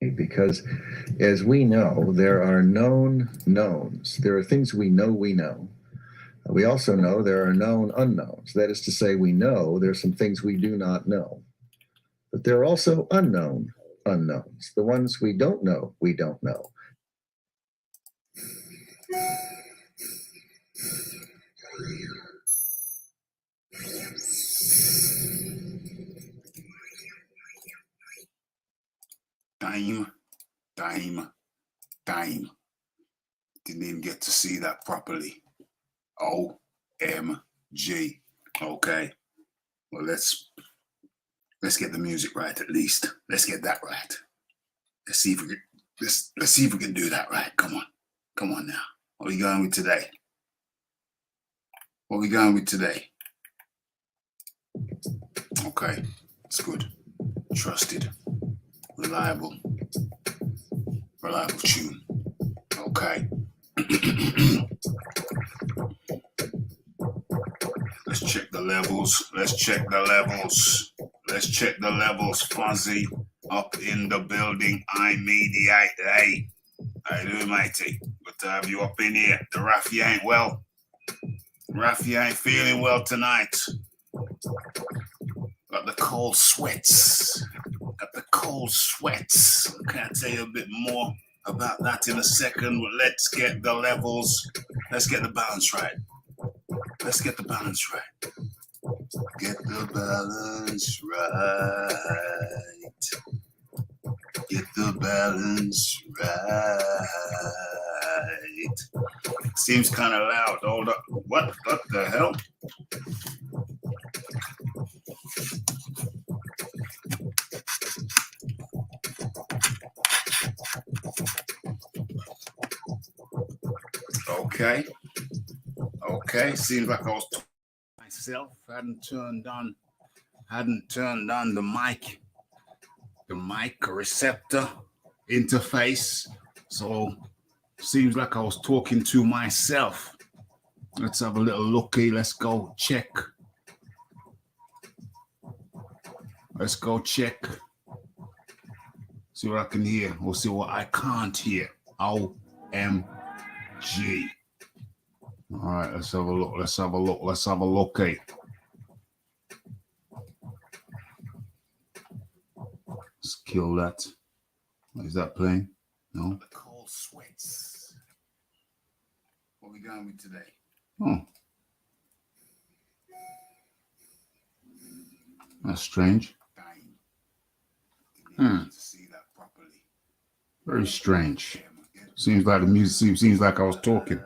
because as we know, there are known knowns. There are things we know we know. We also know there are known unknowns. That is to say, we know there's some things we do not know. But there are also unknown unknowns. The ones we don't know, we don't know. Time. Didn't even get to see that properly. OMG. Okay. Well, let's get the music right at least. Let's get that right. Let's see if we can do that right. Come on now. What are we going with today? Okay, it's good. Trusted, reliable tune. Okay. Let's check the levels. Fuzzy up in the building. I mediate. Hey, how you doing, matey? Good to have you up in here. The Raphie ain't well. Raphie ain't feeling well tonight. Got the cold sweats. Okay, I'll tell you a bit more about that in a second. But let's get the levels. Let's get the balance right. Get the balance right. Seems kind of loud. Hold up. What the hell? Okay. Seems like I was myself. Hadn't turned on the mic receptor interface. So seems like I was talking to myself. Let's have a little looky. Let's go check. See what I can hear. We'll see what I can't hear. OMG. All right, let's have a look. Okay. Let's kill that. Is that playing? No. The cold sweats. What are we going with today? Oh. That's strange. Very strange. Seems like the music seems like I was talking.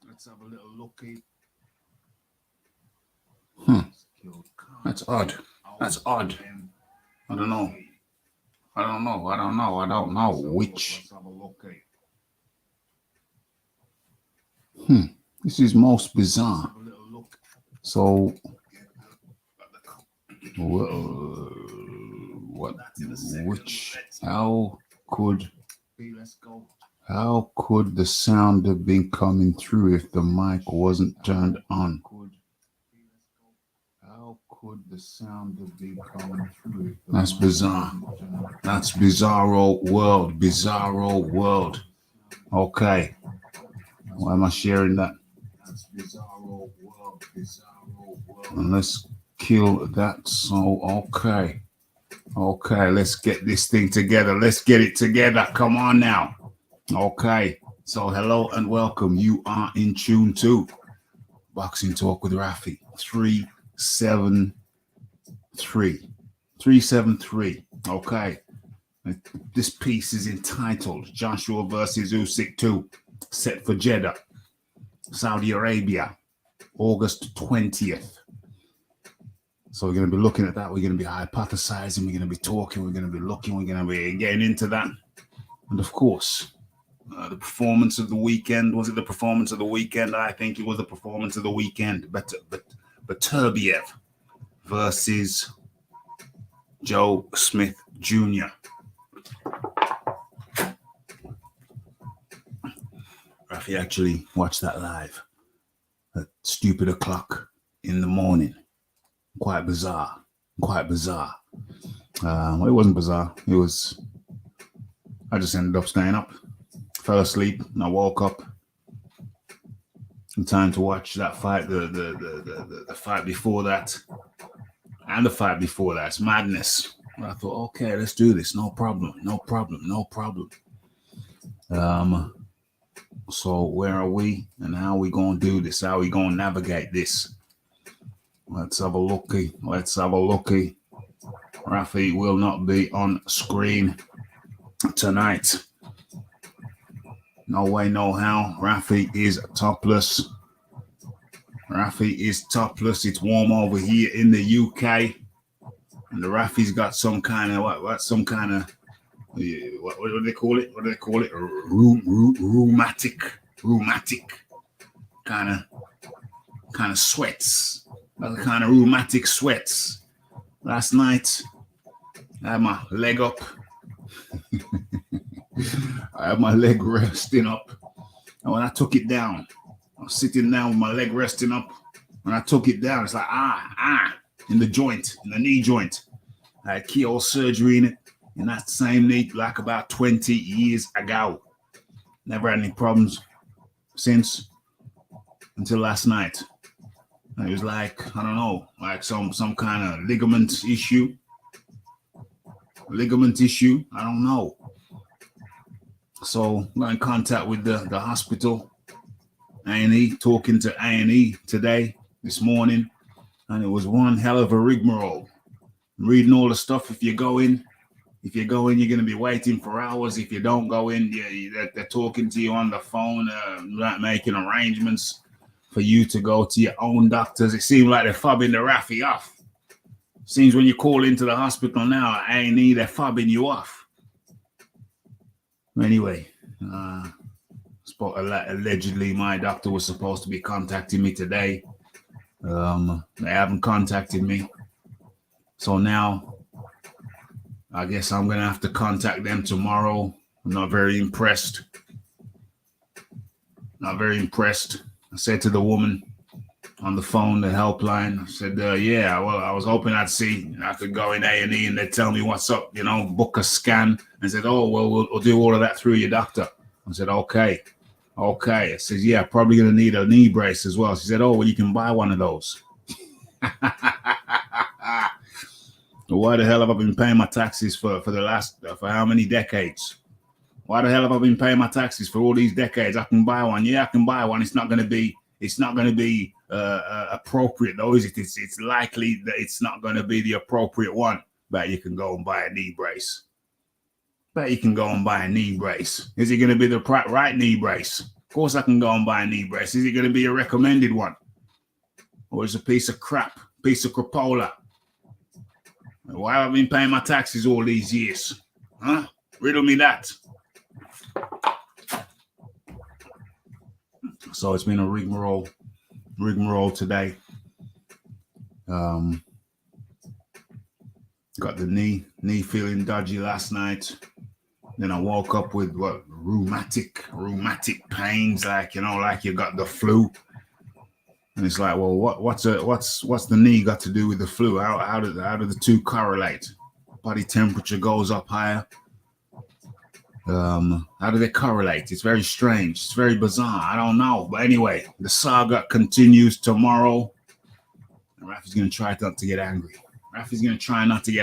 Let's have a little looky. That's odd. I don't know which. This is most bizarre. So, how could the sound have been coming through if the mic wasn't turned on? That's bizarre. That's bizarro world. Okay. Why am I sharing that? And let's kill that. So, okay. Let's get this thing together. Let's get it together. Come on now. Okay. So, hello and welcome. You are in tune to Boxing Talk with Raphie. 373. Okay. This piece is entitled Joshua versus Usyk 2, set for Jeddah, Saudi Arabia, August 20th. So we're going to be looking at that. We're going to be hypothesizing. We're going to be talking. We're going to be looking. We're going to be getting into that. And of course, the performance of the weekend. Was it the performance of the weekend? I think it was the performance of the weekend. Beterbiev versus Joe Smith Jr. Raphie actually watched that live at stupid o'clock in the morning. Quite bizarre. Well, it wasn't bizarre. It was I just ended up staying up, fell asleep, and I woke up in time to watch that fight, the fight before that, and the fight before that. It's madness. I thought, okay, let's do this. No problem. So where are we, and how are we going to do this? How are we going to navigate this? Let's have a looky. Raphie will not be on screen tonight. No way, no how. Raphie is topless. It's warm over here in the UK. And the Raphie's got some kind of, what do they call it? Rheumatic kind of sweats. Other kind of rheumatic sweats. Last night, I had my leg up. I had my leg resting up. And when I took it down, I was sitting down with my leg resting up. When I took it down, it's like, in the joint, in the knee joint. I had keyhole surgery in that same knee like about 20 years ago. Never had any problems since until last night. It was like, I don't know, like some kind of ligament issue. I don't know. So got in contact with the hospital, A&E, talking to A&E today, this morning, and it was one hell of a rigmarole. I'm reading all the stuff. If you go in, you're going to be waiting for hours. If you don't go in, they're talking to you on the phone, making arrangements for you to go to your own doctors. It seems like they're fobbing the Raphie off. Seems when you call into the hospital now, A&E, they're fobbing you off. Anyway, allegedly my doctor was supposed to be contacting me today. They haven't contacted me. So now I guess I'm going to have to contact them tomorrow. I'm not very impressed. I said to the woman on the phone, the helpline, I said, I was hoping I could go in A&E and they'd tell me what's up, book a scan. And said, we'll do all of that through your doctor. I said, okay. I said, yeah, probably going to need a knee brace as well. She said, you can buy one of those. Why the hell have I been paying my taxes for how many decades? Why the hell have I been paying my taxes for all these decades? I can buy one. Yeah, I can buy one. It's not going to be appropriate though, is it? It's likely that it's not going to be the appropriate one. But you can go and buy a knee brace. Is it going to be the right knee brace? Of course I can go and buy a knee brace. Is it going to be a recommended one? Or is it a piece of crap, piece of crapola? Why have I been paying my taxes all these years? Huh? Riddle me that. So it's been a rigmarole today. Got the knee feeling dodgy last night. Then I woke up with rheumatic pains, like you got the flu. And it's like, well, what's the knee got to do with the flu? How do the two correlate? Body temperature goes up higher. How do they correlate? It's very strange. It's very bizarre. I don't know. But anyway, the saga continues tomorrow. And Raphie's going to try not to get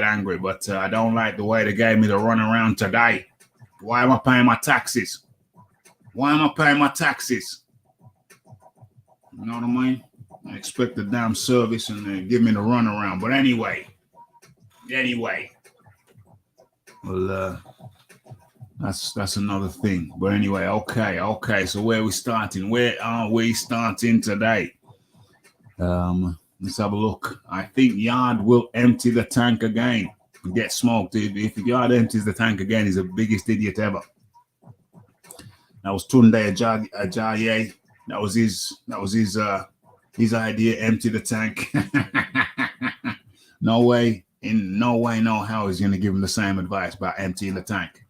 angry. But I don't like the way they gave me the runaround today. Why am I paying my taxes? You know what I mean? I expect the damn service and they give me the runaround. But anyway. Well, that's another thing. But anyway, okay. So where are we starting? Where are we starting today? Let's have a look. I think Yard will empty the tank again and get smoked. If Yard empties the tank again, he's the biggest idiot ever. That was Tunde Ajayi. That was his idea. Empty the tank. No way, no how he's gonna give him the same advice about emptying the tank.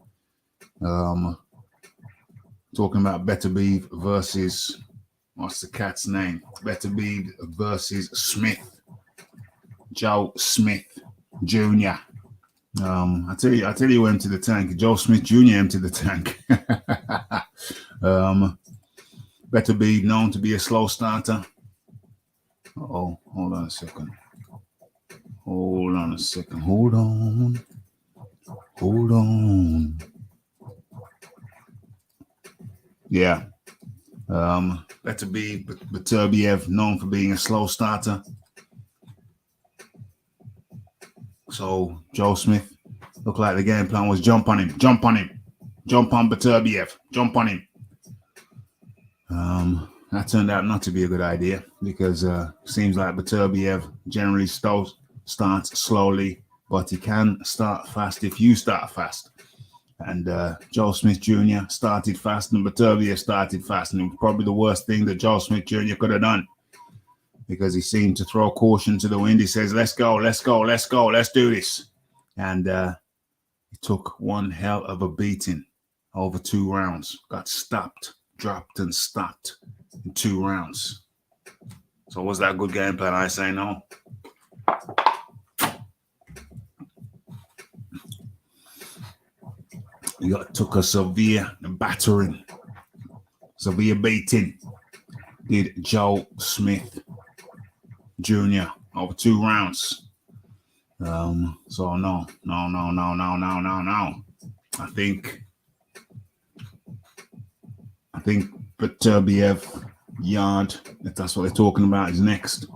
Talking about Beterbiev versus what's the cat's name? Beterbiev versus Smith. Joe Smith Jr. I tell you who emptied the tank. Joe Smith Jr. emptied the tank. Beterbiev known to be a slow starter. Oh, hold on a second. Hold on. Yeah. Beterbiev known for being a slow starter. So Joe Smith looked like the game plan was jump on him, jump on Beterbiev, jump on him. That turned out not to be a good idea because it seems like Beterbiev generally starts slowly, but he can start fast if you start fast. And Joe Smith Jr. started fast and Beterbiev started fast, and it was probably the worst thing that Joe Smith Jr. could have done because he seemed to throw caution to the wind. He says, let's go, let's do this. And he took one hell of a beating over 2 rounds, got stopped, dropped and stopped in 2 rounds. So was that a good game plan? I say no. You took a severe battering, severe beating, did Joe Smith Jr. over 2 rounds. So no. I think Beterbiev yard, if that's what they're talking about, is next.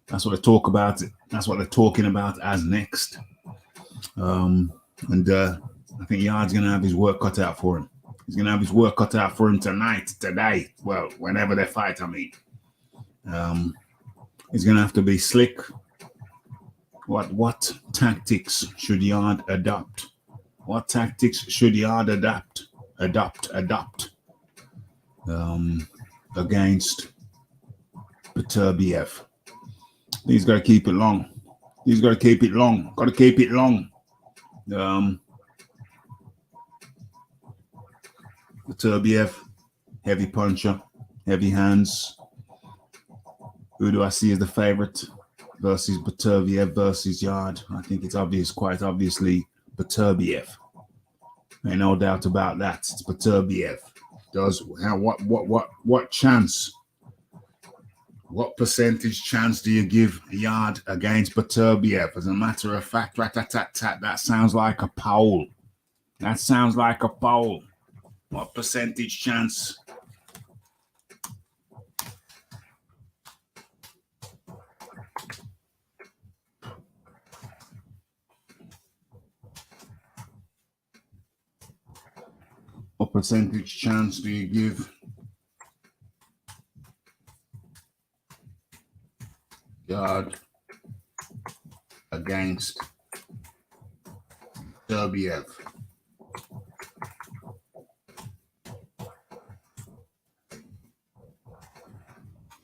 That's what they talk about. That's what they're talking about as next. I think Yard's going to have his work cut out for him. He's going to have his work cut out for him today. Well, whenever they fight, I mean. He's going to have to be slick. What tactics should Yard adopt? What tactics should Yard adopt against Beterbiev? He's got to keep it long. Got to keep it long. Beterbiev, heavy puncher, heavy hands. Who do I see as the favorite versus Beterbiev versus Yard? I think it's obvious, quite obviously, Beterbiev. Ain't no doubt about that. It's Beterbiev. What chance? What percentage chance do you give Yard against Beterbiev? As a matter of fact, that sounds like a poll. What percentage chance? What percentage chance do you give Yard against Beterbiev?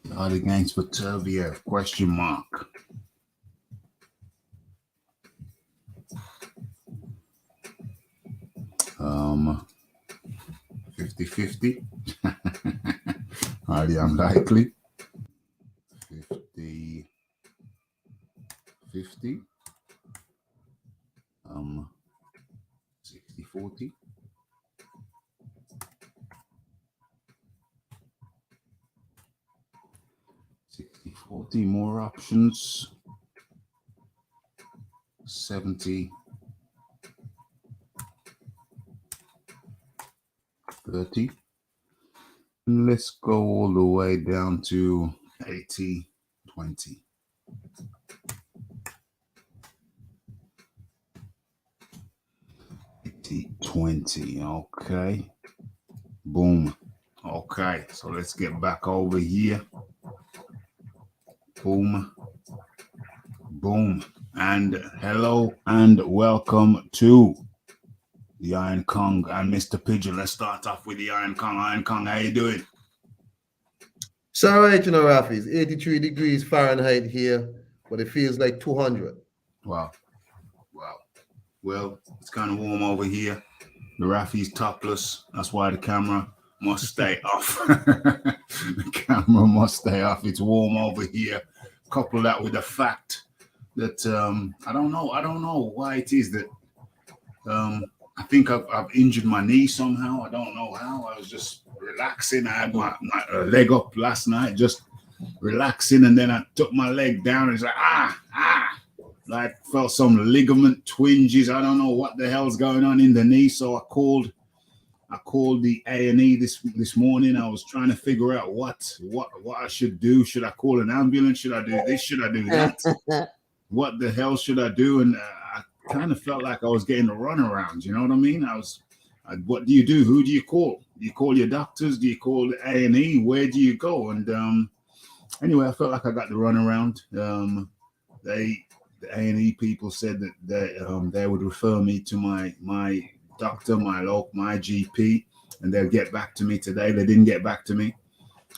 Yard against Beterbiev? Question mark. Um, 50-50. Highly unlikely. 50-50. 60-40. 60-40, more options. 70-30. Let's go all the way down to 80-20. 80-20. Okay. Boom. Okay, so let's get back over here. Boom. Boom. And hello and welcome to the Iron Kong and Mr. Pigeon. Let's start off with the Iron Kong. Iron Kong, how you doing? It's all right, Raphie. It's 83 degrees Fahrenheit here, but it feels like 200. Wow. Well, it's kind of warm over here. The Raphie's topless. That's why the camera must stay off. The camera must stay off. It's warm over here. Couple that with the fact that I don't know why it is that I think I've injured my knee somehow. I don't know how. I was just relaxing. I had my leg up last night, just relaxing, and then I took my leg down and it's like like felt some ligament twinges. I don't know what the hell's going on in the knee. So I called the A&E this morning. I was trying to figure out what I should do. Should I call an ambulance? Should I do this? Should I do that? What the hell should I do? And I kind of felt like I was getting a runaround. You know what I mean? What do you do? Who do you call? Do you call your doctors? Do you call the A&E? Where do you go? And anyway, I felt like I got the runaround. The A&E people said that they would refer me to my doctor, my GP, and they'll get back to me today. They didn't get back to me.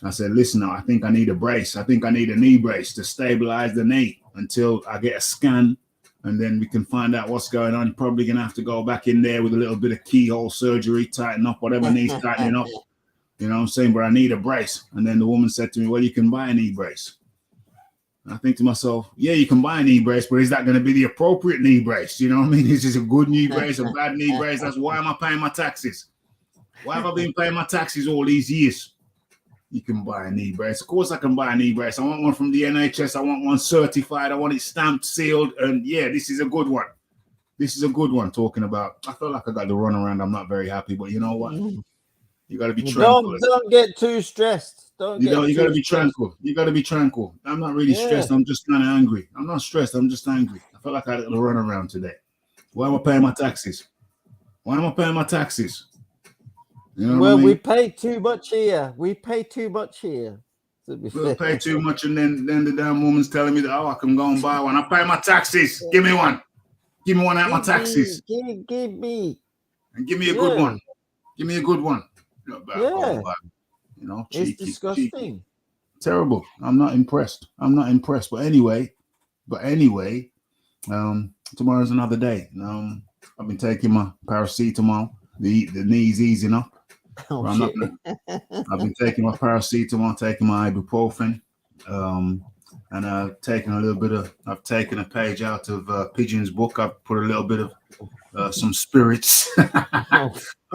I said, listen, I think I need a brace. I think I need a knee brace to stabilize the knee until I get a scan, and then we can find out what's going on. You're probably going to have to go back in there with a little bit of keyhole surgery, tighten up whatever needs tightening up. You know what I'm saying? But I need a brace. And then the woman said to me, well, you can buy a knee brace. I think to myself, yeah, you can buy a knee brace, but is that going to be the appropriate knee brace? You know what I mean? Is this a good knee brace, a bad knee brace? That's why am I paying my taxes? Why have I been paying my taxes all these years? You can buy a knee brace. Of course I can buy a knee brace. I want one from the NHS. I want one certified. I want it stamped, sealed. And yeah, this is a good one. This is a good one talking about. I feel like I got the runaround. I'm not very happy, but you know what? You got to be tranquil. Don't get too stressed. You got to be tranquil. You got to be tranquil. I'm not really stressed. I'm just kind of angry. I'm not stressed. I'm just angry. I feel like I had a runaround today. Why am I paying my taxes? Why am I paying my taxes? You know well, what I mean? we pay too much here. We pay too much here. We'll pay too much, and then the damn woman's telling me that I can go and buy one. I pay my taxes. Give me one. Give me one out of my taxes. Give me. And give me a good one. Give me a good one. Yeah. You know, it's disgusting. Cheeky. Terrible. I'm not impressed. But anyway, tomorrow's another day. I've been taking my paracetamol. The knee's easing up. I've been taking my paracetamol, taking my ibuprofen, and I've taken a page out of Pigeon's book. I've put a little bit of some spirits.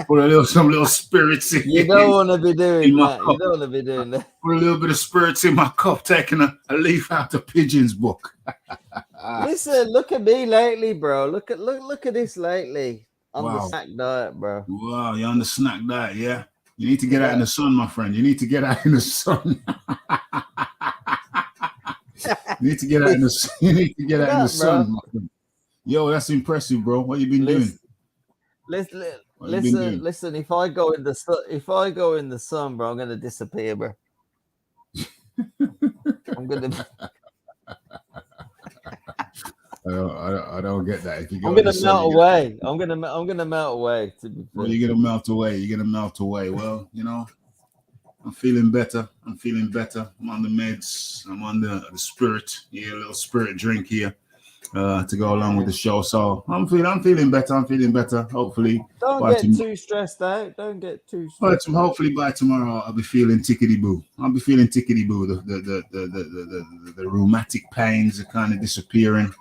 Put some little spirits in. You don't want to be doing that. You don't want to be doing that. Put a little bit of spirits in my cup, taking a leaf out of Pigeon's book. Listen, look at me lately, bro. Look at this lately. On the snack diet, bro. Wow, you're on the snack diet, yeah? You need to get out in the sun, my friend. You need to get out in the sun. You need to get out in the sun. You need to get out in the sun, my friend. Yo, that's impressive, bro. What you been doing? Listen. If I go in the sun, bro, I'm gonna disappear, bro. I'm gonna. I don't get that. If you go, I'm gonna melt away. I'm gonna melt away. Well, you're gonna melt away. You're gonna melt away. Well, you know, I'm feeling better. I'm on the meds. I'm on the spirit. Yeah, a little spirit drink here to go along with the show. So I'm feeling better. Hopefully, don't get too stressed out. Don't get too stressed. Hopefully by tomorrow I'll be feeling tickety boo. The rheumatic pains are kind of disappearing.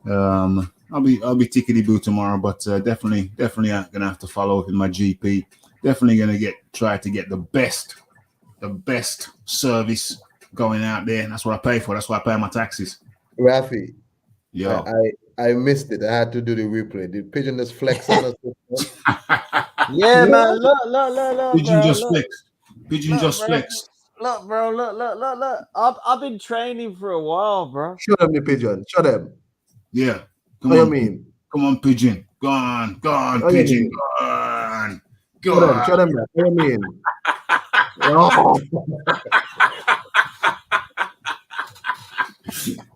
I'll be tickety boo tomorrow, but definitely I'm gonna have to follow up with my GP. Definitely gonna try to get the best service going out there. That's what I pay for. That's why I pay my taxes. Raphie, yo, I missed it. I had to do the replay. Did Pigeon just flex on us? Yeah, man. Look. Pigeon bro, just look. flexed. Pigeon just bro. flexed. Look, bro. Look. I've been training for a while, bro. Show them the Pigeon. Show them. Yeah. Come on. Come on, Pigeon. Go on, Pigeon. Go on. Show them that. What do you mean? Oh.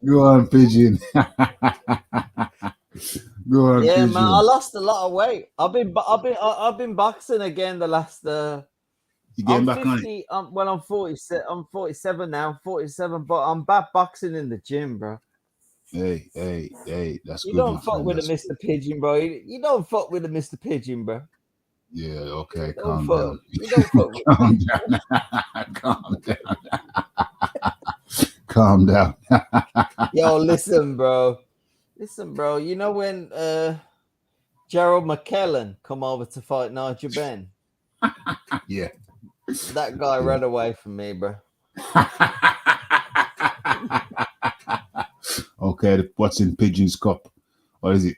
Go on, Pigeon. Go on, yeah, Pigeon. man. I lost a lot of weight. I've been boxing again the last. You getting back 50, on it? I'm 47. I'm 47 now. I'm 47, but I'm back boxing in the gym, bro. Hey, that's good. You don't fuck with a Mr. Pigeon, bro. You don't fuck with a Mr. Pigeon, bro. Yeah, okay, Calm down. You don't fuck with Calm down. Yo, listen, bro. You know when Gerald McKellen come over to fight Nigel Ben. Yeah. That guy ran away from me, bro. Okay, what's in Pigeon's Cup? What is it?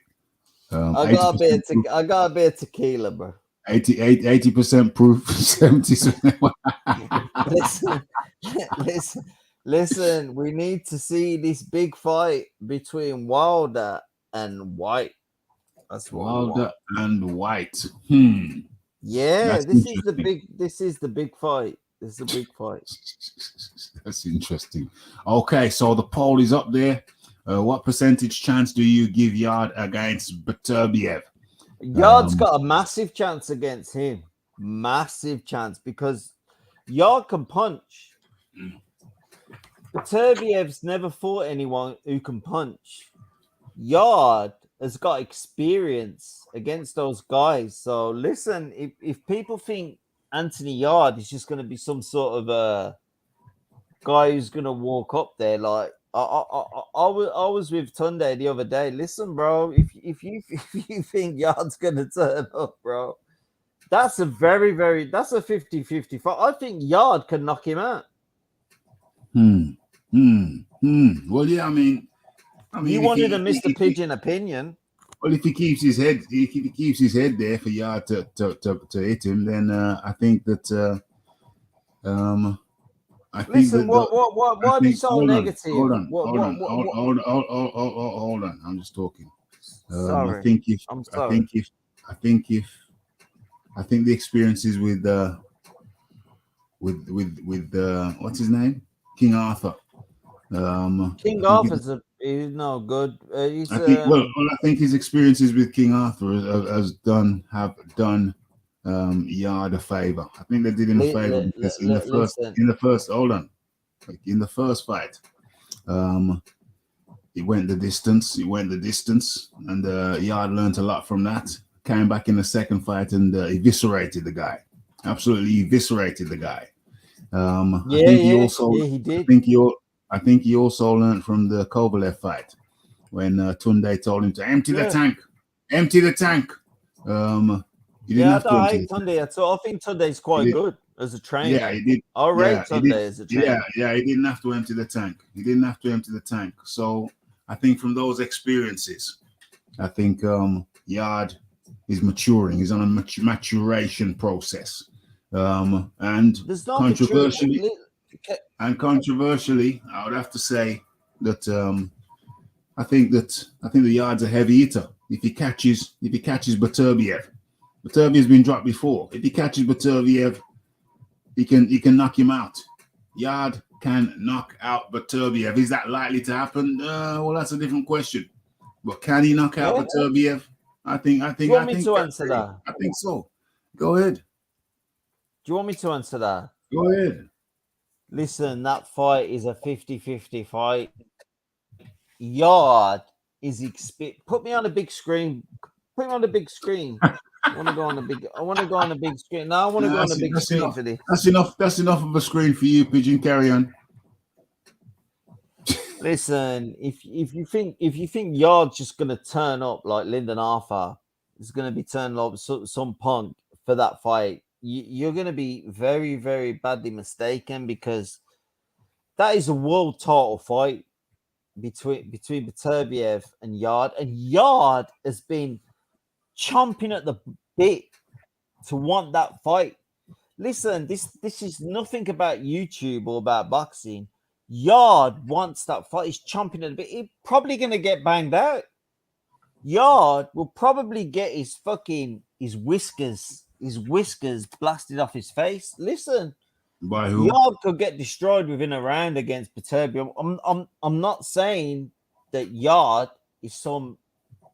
I got a bit of tequila, bro. 80% proof, 70%. listen. We need to see this big fight between Wilder and White. That's what we Wilder want. and White. Yeah, That's this is the big fight. This is the big fight. That's interesting. Okay, so the poll is up there. What percentage chance do you give Yard against Beterbiev? Yard's got a massive chance against him. Massive chance because Yard can punch. Beterbiev's never fought anyone who can punch. Yard has got experience against those guys. So listen, if people think Anthony Yard is just going to be some sort of a guy who's going to walk up there, like I was with Tunde the other day. Listen, bro, if you think Yard's going to turn up, bro, that's a that's a 50-50 fight. I think Yard can knock him out. Well, yeah, I mean, you wanted a Mr. Pigeon opinion. Well, if he keeps his head, if he keeps his head there for Yard to hit him, then I think that I think Listen, why be so negative? Hold on. I'm just talking. Sorry. I think the experiences with what's his name, King Arthur. King Arthur's he's no good. I think his experiences with King Arthur have done Yard a favor. I think they did him a favor because in the first fight, he went the distance, and Yard learned a lot from that. Came back in the second fight and eviscerated the guy. Absolutely eviscerated the guy. He did. I think he also learned from the Kovalev fight when Tunde told him to empty the tank. Empty the tank. He didn't have to I hate Tunde at all. I think Tunde's quite good as a trainer. Yeah, he did. I rate Tunde as a trainer. Yeah, he didn't have to empty the tank. So I think from those experiences, I think Yard is maturing. He's on a maturation process. And controversially, I would have to say that I think the Yard's a heavy hitter. If he catches Beterbiev has been dropped before. If he catches Beterbiev, he can knock him out. Yard can knock out Beterbiev. Is that likely to happen? Well, that's a different question. But can he knock out Beterbiev? I think. Do you want me to answer that? I think so. Go ahead. Do you want me to answer that? Go ahead. Listen, that fight is a 50-50 fight. Yard is put me on a big screen. Put me on the big screen. I want to go on the big screen. No, I want to go on the big screen for this. That's enough of a screen for you, Pigeon. Carry on. Listen, if you think Yard's just gonna turn up like Lyndon Arthur, is gonna be turning up some punk for that fight, you're gonna be very, very badly mistaken because that is a world title fight between Beterbiev and Yard has been chomping at the bit to want that fight. Listen, this is nothing about YouTube or about boxing. Yard wants that fight. He's chomping at the bit. He's probably gonna get banged out. Yard will probably get his whiskers blasted off his face. Listen, by who? Yard could get destroyed within a round against Beterbiev. I'm not saying that Yard is some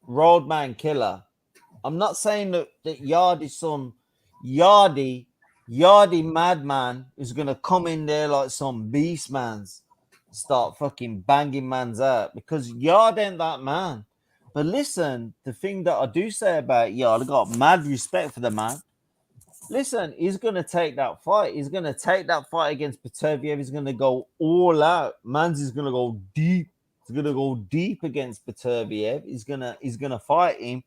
roadman killer. I'm not saying that Yard is some yardy madman who's gonna come in there like some beast man's start fucking banging man's out, because Yard ain't that man. But listen, the thing that I do say about Yard, I got mad respect for the man. Listen, he's gonna take that fight. He's gonna take that fight against Beterbiev. He's gonna go all out. Man's is gonna go deep He's gonna go deep against Beterbiev. He's gonna fight him.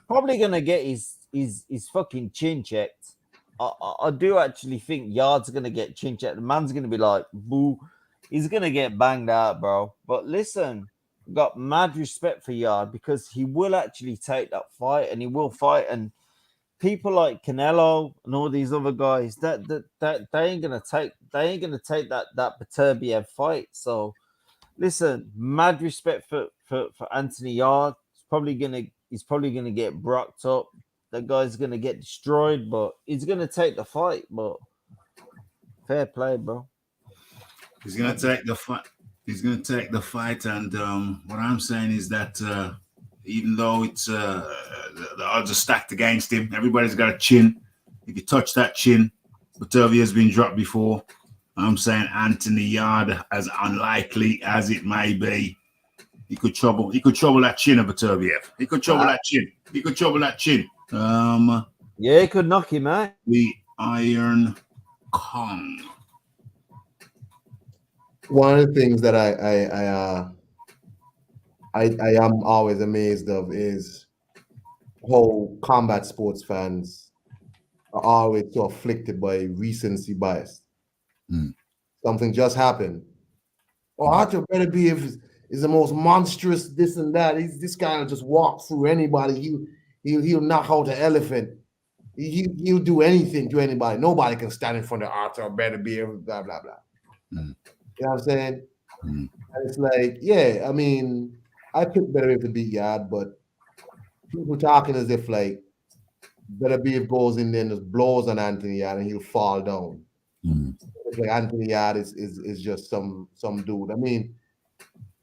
Probably gonna get his fucking chin checked. I do actually think Yard's gonna get chin checked. The man's gonna be like, boo. He's gonna get banged out, bro. But listen, got mad respect for Yard because he will actually take that fight and he will fight. And people like Canelo and all these other guys, that they ain't gonna take that Beterbiev fight. So listen, mad respect for Anthony Yard. He's probably gonna get brocked up. That guy's gonna get destroyed, but he's gonna take the fight. But fair play, bro. He's gonna take the fight. He's gonna take the fight, and what I'm saying is that even though it's the odds are stacked against him, everybody's got a chin. If you touch that chin, Beterbiev has been dropped before. I'm saying Anthony Yard, as unlikely as it may be, he could trouble that chin of Beterbiev. He could trouble that chin. He could trouble that chin. Yeah, he could knock him out. The Iron Kong. One of the things that I am always amazed of is how combat sports fans are always so afflicted by recency bias. Something just happened. Oh, Arthur Beterbiev is the most monstrous this and that. This guy will just walk through anybody. He'll knock out an elephant. He'll do anything to anybody. Nobody can stand in front of Arthur Beterbiev, blah, blah, blah. You know what I'm saying? And it's like, yeah, I mean, I picked Beterbiev to beat Yard, but people talking as if like Beterbiev goes in there and just blows on Anthony Yard and he'll fall down. It's like Anthony Yard is just some dude. I mean,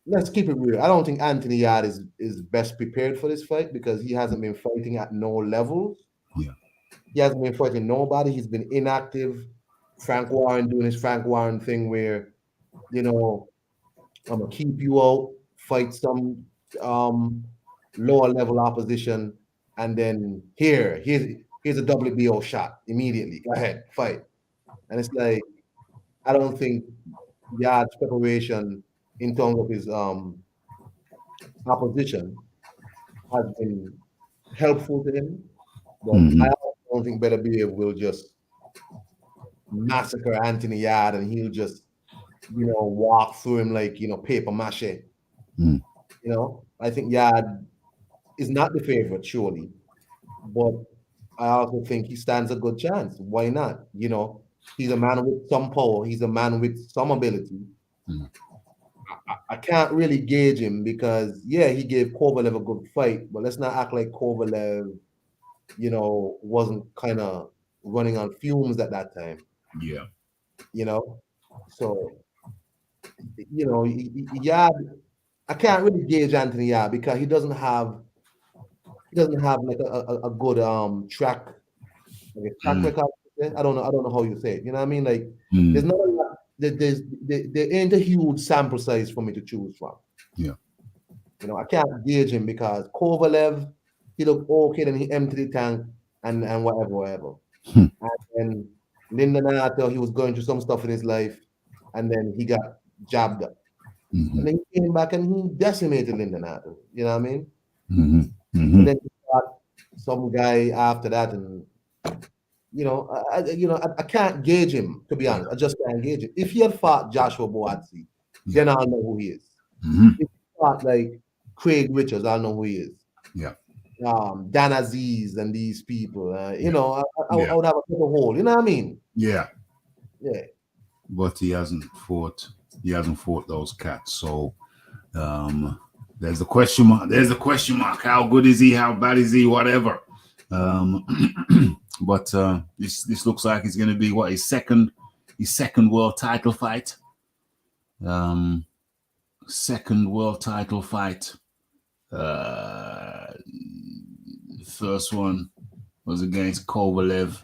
let's keep it real. I don't think Anthony Yard is best prepared for this fight because he hasn't been fighting at no levels. Yeah. He hasn't been fighting nobody. He's been inactive. Frank Warren doing his Frank Warren thing where, you know, I'm gonna keep you out, fight some lower level opposition, and then here's a WBO shot immediately. Go ahead, fight. And it's like, I don't think Yard's preparation in terms of his opposition has been helpful to him. But I don't think Beterbiev will just massacre Anthony Yard and he'll just, you know, walk through him like, you know, paper mache. You know, I think Yard is not the favorite, surely. But I also think he stands a good chance. Why not? You know, he's a man with some power. He's a man with some ability. I can't really gauge him because, yeah, he gave Kovalev a good fight, but let's not act like Kovalev, you know, wasn't kind of running on fumes at that time. Yeah. You know? So, you know, Yard, I can't really gauge Anthony Yard because he doesn't have like a good track record. I don't know how you say it. You know what I mean? Like there's not a lot, there ain't a huge sample size for me to choose from. Yeah. You know, I can't gauge him because Kovalev, he looked okay, then he emptied the tank and whatever. And then Lyndon Arthur, he was going through some stuff in his life, and then he got jabbed up. And then he came back and he decimated Lyndon Arthur. You know what I mean? And then he got some guy after that, and you know, I can't gauge him, to be honest. I just can't gauge him. If he had fought Joshua Boazzi, then I'll know who he is. If he fought like Craig Richards, I'll know who he is. Yeah. Dan Aziz and these people, you know, I would have a bit of hole. You know what I mean? Yeah. Yeah. But he hasn't fought those cats. So there's the question mark. There's the question mark. How good is he? How bad is he? Whatever. But this looks like it's going to be what his second world title fight. Second world title fight. First one was against Kovalev.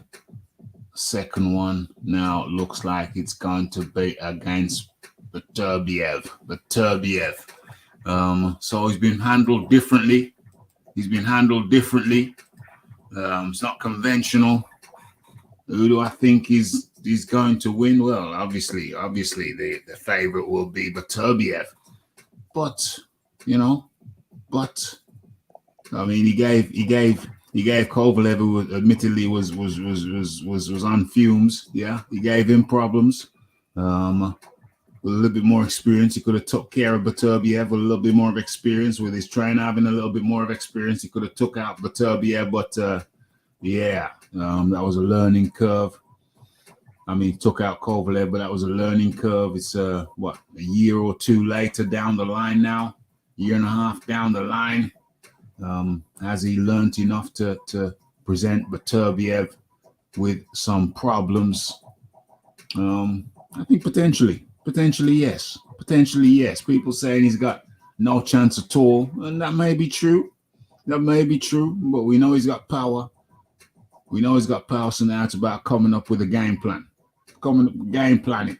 Second one now looks like it's going to be against Beterbiev. So he's been handled differently. It's not conventional. Who do I think is going to win? Well, obviously, the favorite will be Beterbiev. but I mean, he gave Kovalev, who admittedly was on fumes. Yeah, he gave him problems. With a little bit more experience, he could have took care of Beterbiev with a little bit more of experience. With his trainer having a little bit more of experience, he could have took out Beterbiev. But that was a learning curve. I mean, he took out Kovalev, but that was a learning curve. It's a year or two later down the line now, year and a half down the line. Has he learned enough to present Beterbiev with some problems? I think potentially yes. People saying he's got no chance at all, and that may be true. But we know he's got power. So now it's about coming up with a game plan. Game planning.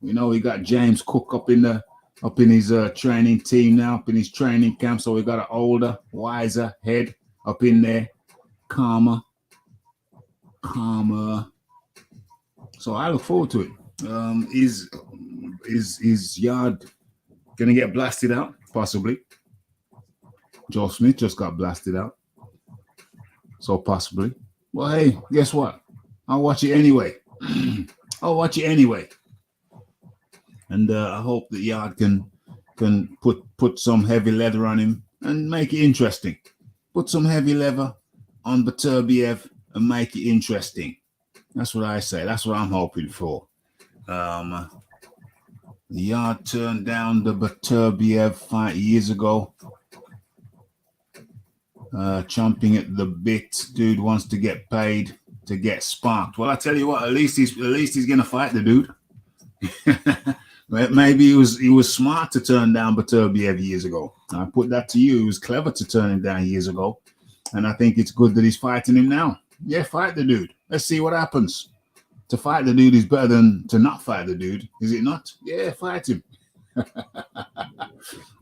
We know we got James Cook up in his training team now, up in his training camp. So we got an older, wiser head up in there, calmer. So I look forward to it. Is Yard gonna get blasted out? Possibly. Joe Smith just got blasted out. So possibly. Well, hey, guess what? I'll watch it anyway. And I hope that Yard can put some heavy leather on him and make it interesting. Put some heavy leather on Beterbiev and make it interesting. That's what I say. That's what I'm hoping for. Yard turned down the Beterbiev fight years ago. Chomping at the bit. Dude wants to get paid to get sparked. Well, I tell you what, at least he's gonna fight the dude. Maybe he was smart to turn down Beterbiev years ago. I put that to you. He was clever to turn him down years ago. And I think it's good that he's fighting him now. Yeah, fight the dude. Let's see what happens. To fight the dude is better than to not fight the dude, is it not? Yeah, fight him.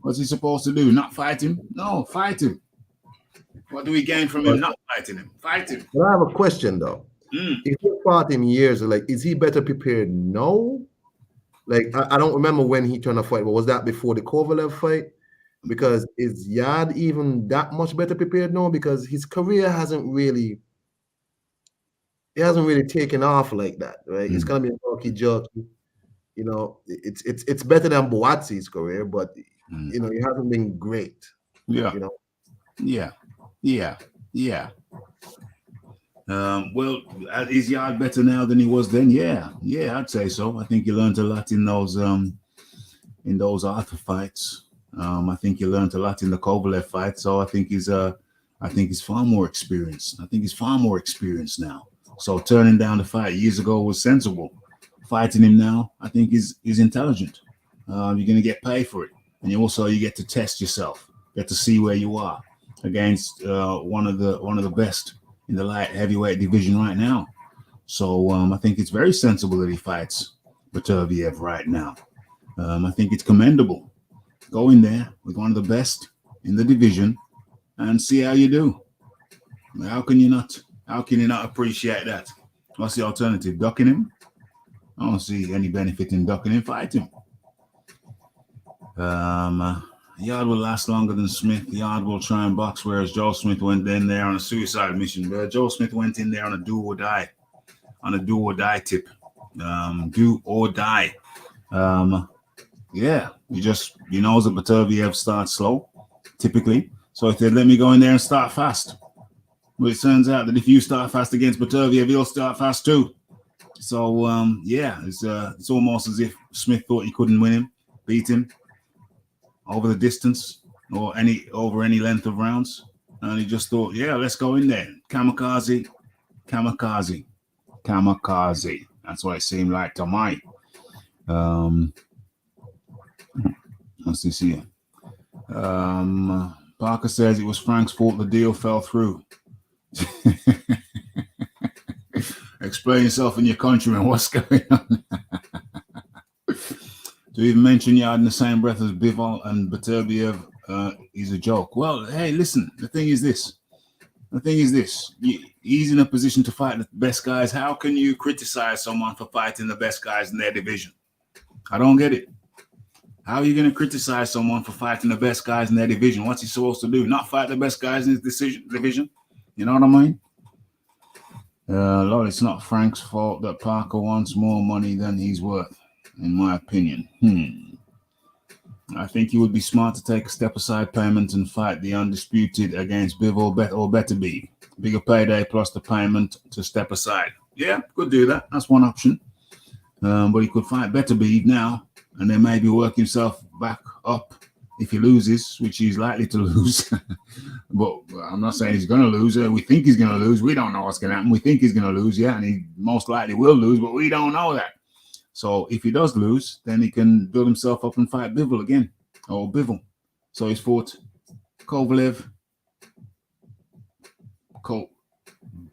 What's he supposed to do? Not fight him? No, fight him. What do we gain from him not fighting him? Fight him. But I have a question though. If you fought him years, like, is he better prepared now? Like, I don't remember when he turned a fight, but was that before the Kovalev fight? Because is Yard even that much better prepared now? Because his career hasn't really taken off like that, right? It's gonna be a rocky jockey. You know, it's better than Boatsi's career, but you know, he hasn't been great. Yeah. You know. Yeah. Well, is Yard better now than he was then? Yeah, I'd say so. I think he learned a lot in those Arthur fights. I think he learned a lot in the Kovalev fight. So I think he's far more experienced. Now. So turning down the fight years ago was sensible. Fighting him now, I think is intelligent. You're gonna get paid for it, and you get to test yourself. You get to see where you are against one of the best in the light heavyweight division right now. So I think it's very sensible that he fights Beterbiev right now. I think it's commendable. Go in there with one of the best in the division and see how you do. How can you not appreciate that? What's the alternative? Ducking him? I don't see any benefit in ducking him. Fight him. Yard will last longer than Smith. Yard will try and box, whereas Joe Smith went in there on a suicide mission. But Joe Smith went in there on a do or die tip. Do or die. He knows that Beterbiev starts slow, typically. So if they let me go in there and start fast. Well, it turns out that if you start fast against Beterbiev, he'll start fast too. So it's almost as if Smith thought he couldn't beat him over the distance or over any length of rounds, and he just thought, yeah, let's go in there, kamikaze. That's what it seemed like to me. Let's see here. Parker says it was Frank's fault the deal fell through. Explain yourself and your countrymen. What's going on? To even mention Yard in the same breath as Bivol and Beterbiev is a joke. Well, hey, listen. The thing is this. He's in a position to fight the best guys. How can you criticize someone for fighting the best guys in their division? I don't get it. How are you going to criticize someone for fighting the best guys in their division? What's he supposed to do? Not fight the best guys in his division? You know what I mean? Lord, it's not Frank's fault that Parker wants more money than he's worth, in my opinion. I think he would be smart to take a step-aside payment and fight the undisputed against Biv or Beterbiev. Bigger payday plus the payment to step aside. Yeah, could do that. That's one option. But he could fight Beterbiev now and then maybe work himself back up if he loses, which he's likely to lose. But I'm not saying he's going to lose. We think he's going to lose. We don't know what's going to happen. We think he's going to lose, yeah, and he most likely will lose, but we don't know that. So if he does lose, then he can build himself up and fight Bivol again, or Bivol. So he's fought Kovalev,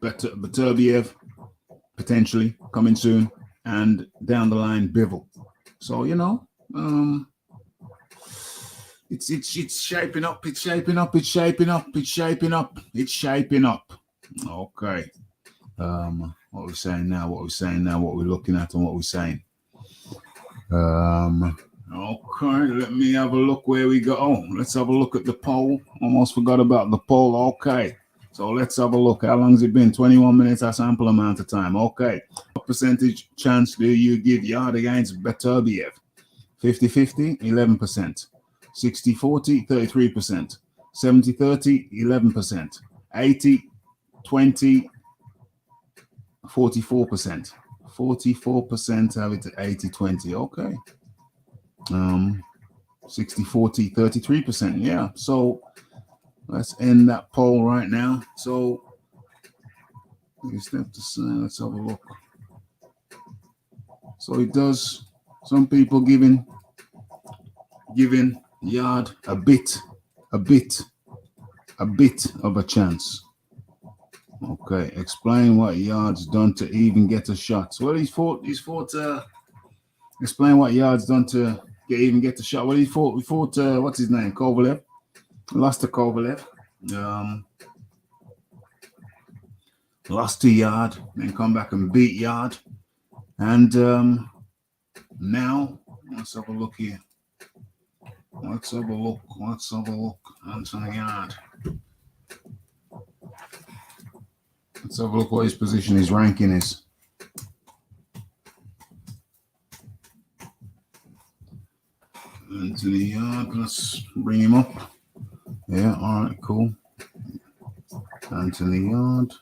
Beterbiev, potentially coming soon, and down the line Bivol. So you know, it's shaping up. It's shaping up. It's shaping up. It's shaping up. It's shaping up. Okay. What are we saying now? What are we saying now? What we're looking at and what we're saying. Okay, let me have a look where we go. Oh, let's have a look at the poll. Almost forgot about the poll. Okay, so let's have a look. How long has it been? 21 minutes. That's ample amount of time. Okay, what percentage chance do you give Yard against Beterbiev? 50-50, 11%. 60-40, 33%. 70-30, 11%. 80-20, 44%. 44% have it at 80-20. Okay. 60-40, 33%. Yeah. So let's end that poll right now. So let's have a look. So it does. Some people giving Yard a bit of a chance. Okay, explain what Yard's done to even get a shot. Well, he's fought. Explain what Yard's done to even get a shot. Well, he fought. What's his name? Kovalev. Lost to Kovalev. Lost to Yard. Then come back and beat Yard. And now let's have a look here. Let's have a look. Anthony Yard. Let's have a look what his position, his ranking is. Anthony Yard, let's bring him up. Yeah, all right, cool. Anthony Yard.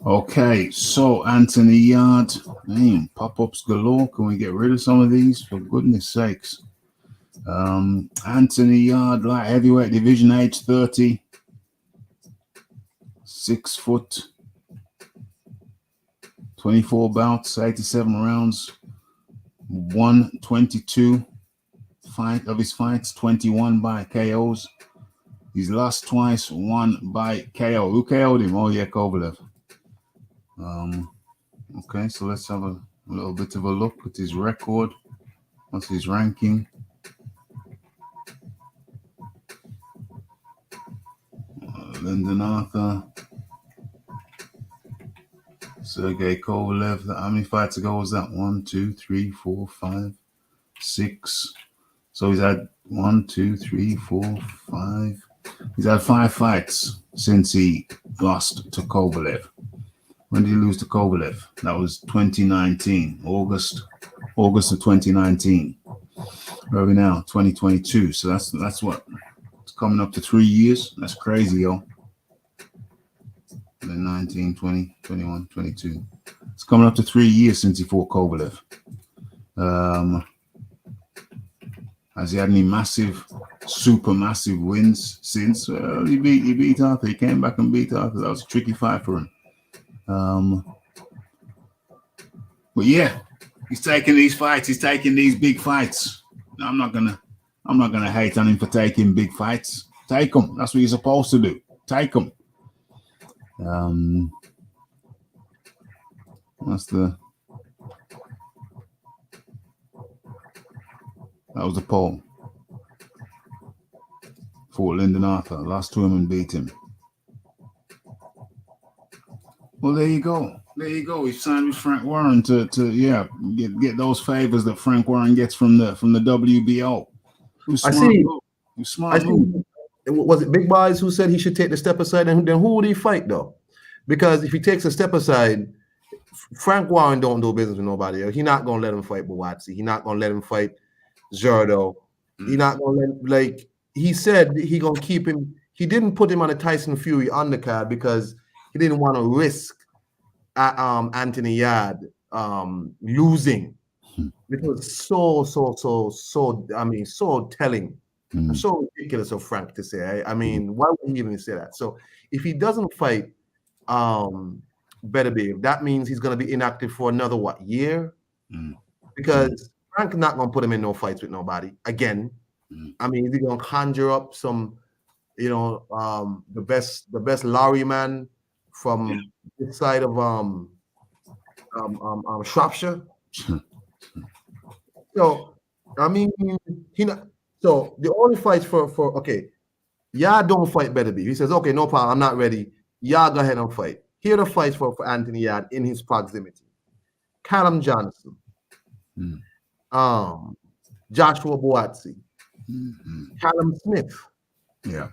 Okay, so Anthony Yard. Damn, pop-ups galore. Can we get rid of some of these? For goodness sakes. Anthony Yard, light heavyweight division, age 30. 6 foot. 24 bouts, 87 rounds, 122 of his fights, 21 by KOs. He's lost twice, one by KO. Who KO'd him? Oh yeah, Kovalev. Okay, so let's have a little bit of a look at his record. What's his ranking? Lyndon Arthur. Sergey Kovalev. How many fights ago was that? 1, 2, 3, 4, 5, 6. So he's had 1, 2, 3, 4, 5. He's had 5 fights since he lost to Kovalev. When did he lose to Kovalev? That was 2019, August of 2019. Where are we now? 2022. So that's what? It's coming up to 3 years. That's crazy, yo. Then 19, 20, 21, 22. It's coming up to 3 years since he fought Kovalev. Has he had any super massive wins since? Well, he beat Arthur. He came back and beat Arthur. That was a tricky fight for him. But yeah, he's taking these fights. He's taking these big fights. I'm not gonna hate on him for taking big fights. Take them. That's what you're supposed to do. Take them. That was the poll. For Lyndon Arthur, lost to him and beat him. Well, there you go. There you go. He signed with Frank Warren to get those favors that Frank Warren gets from the WBO. I see. Smart move. Was it Big Boys who said he should take the step aside? And then who would he fight though? Because if he takes a step aside, Frank Warren don't do business with nobody else. He's not gonna let him fight Buatsi. He's not gonna let him fight Zerdo. He's not gonna let, he said he gonna keep him. He didn't put him on a Tyson Fury undercard because he didn't want to risk Anthony Yard losing. It was so telling. So ridiculous of Frank to say. I mean, why would he even say that? So if he doesn't fight Beterbiev, that means he's going to be inactive for another year? Because Frank's not going to put him in no fights with nobody again. I mean, is he going to conjure up some, the best lorry man from this side of Shropshire? So I mean, so the only fights for y'all don't fight Beterbiev. He says, okay, no problem, I'm not ready. Y'all go ahead and fight. Here are the fights for Anthony Yard in his proximity. Callum Johnson, Joshua Buatsi, Callum Smith. Yeah.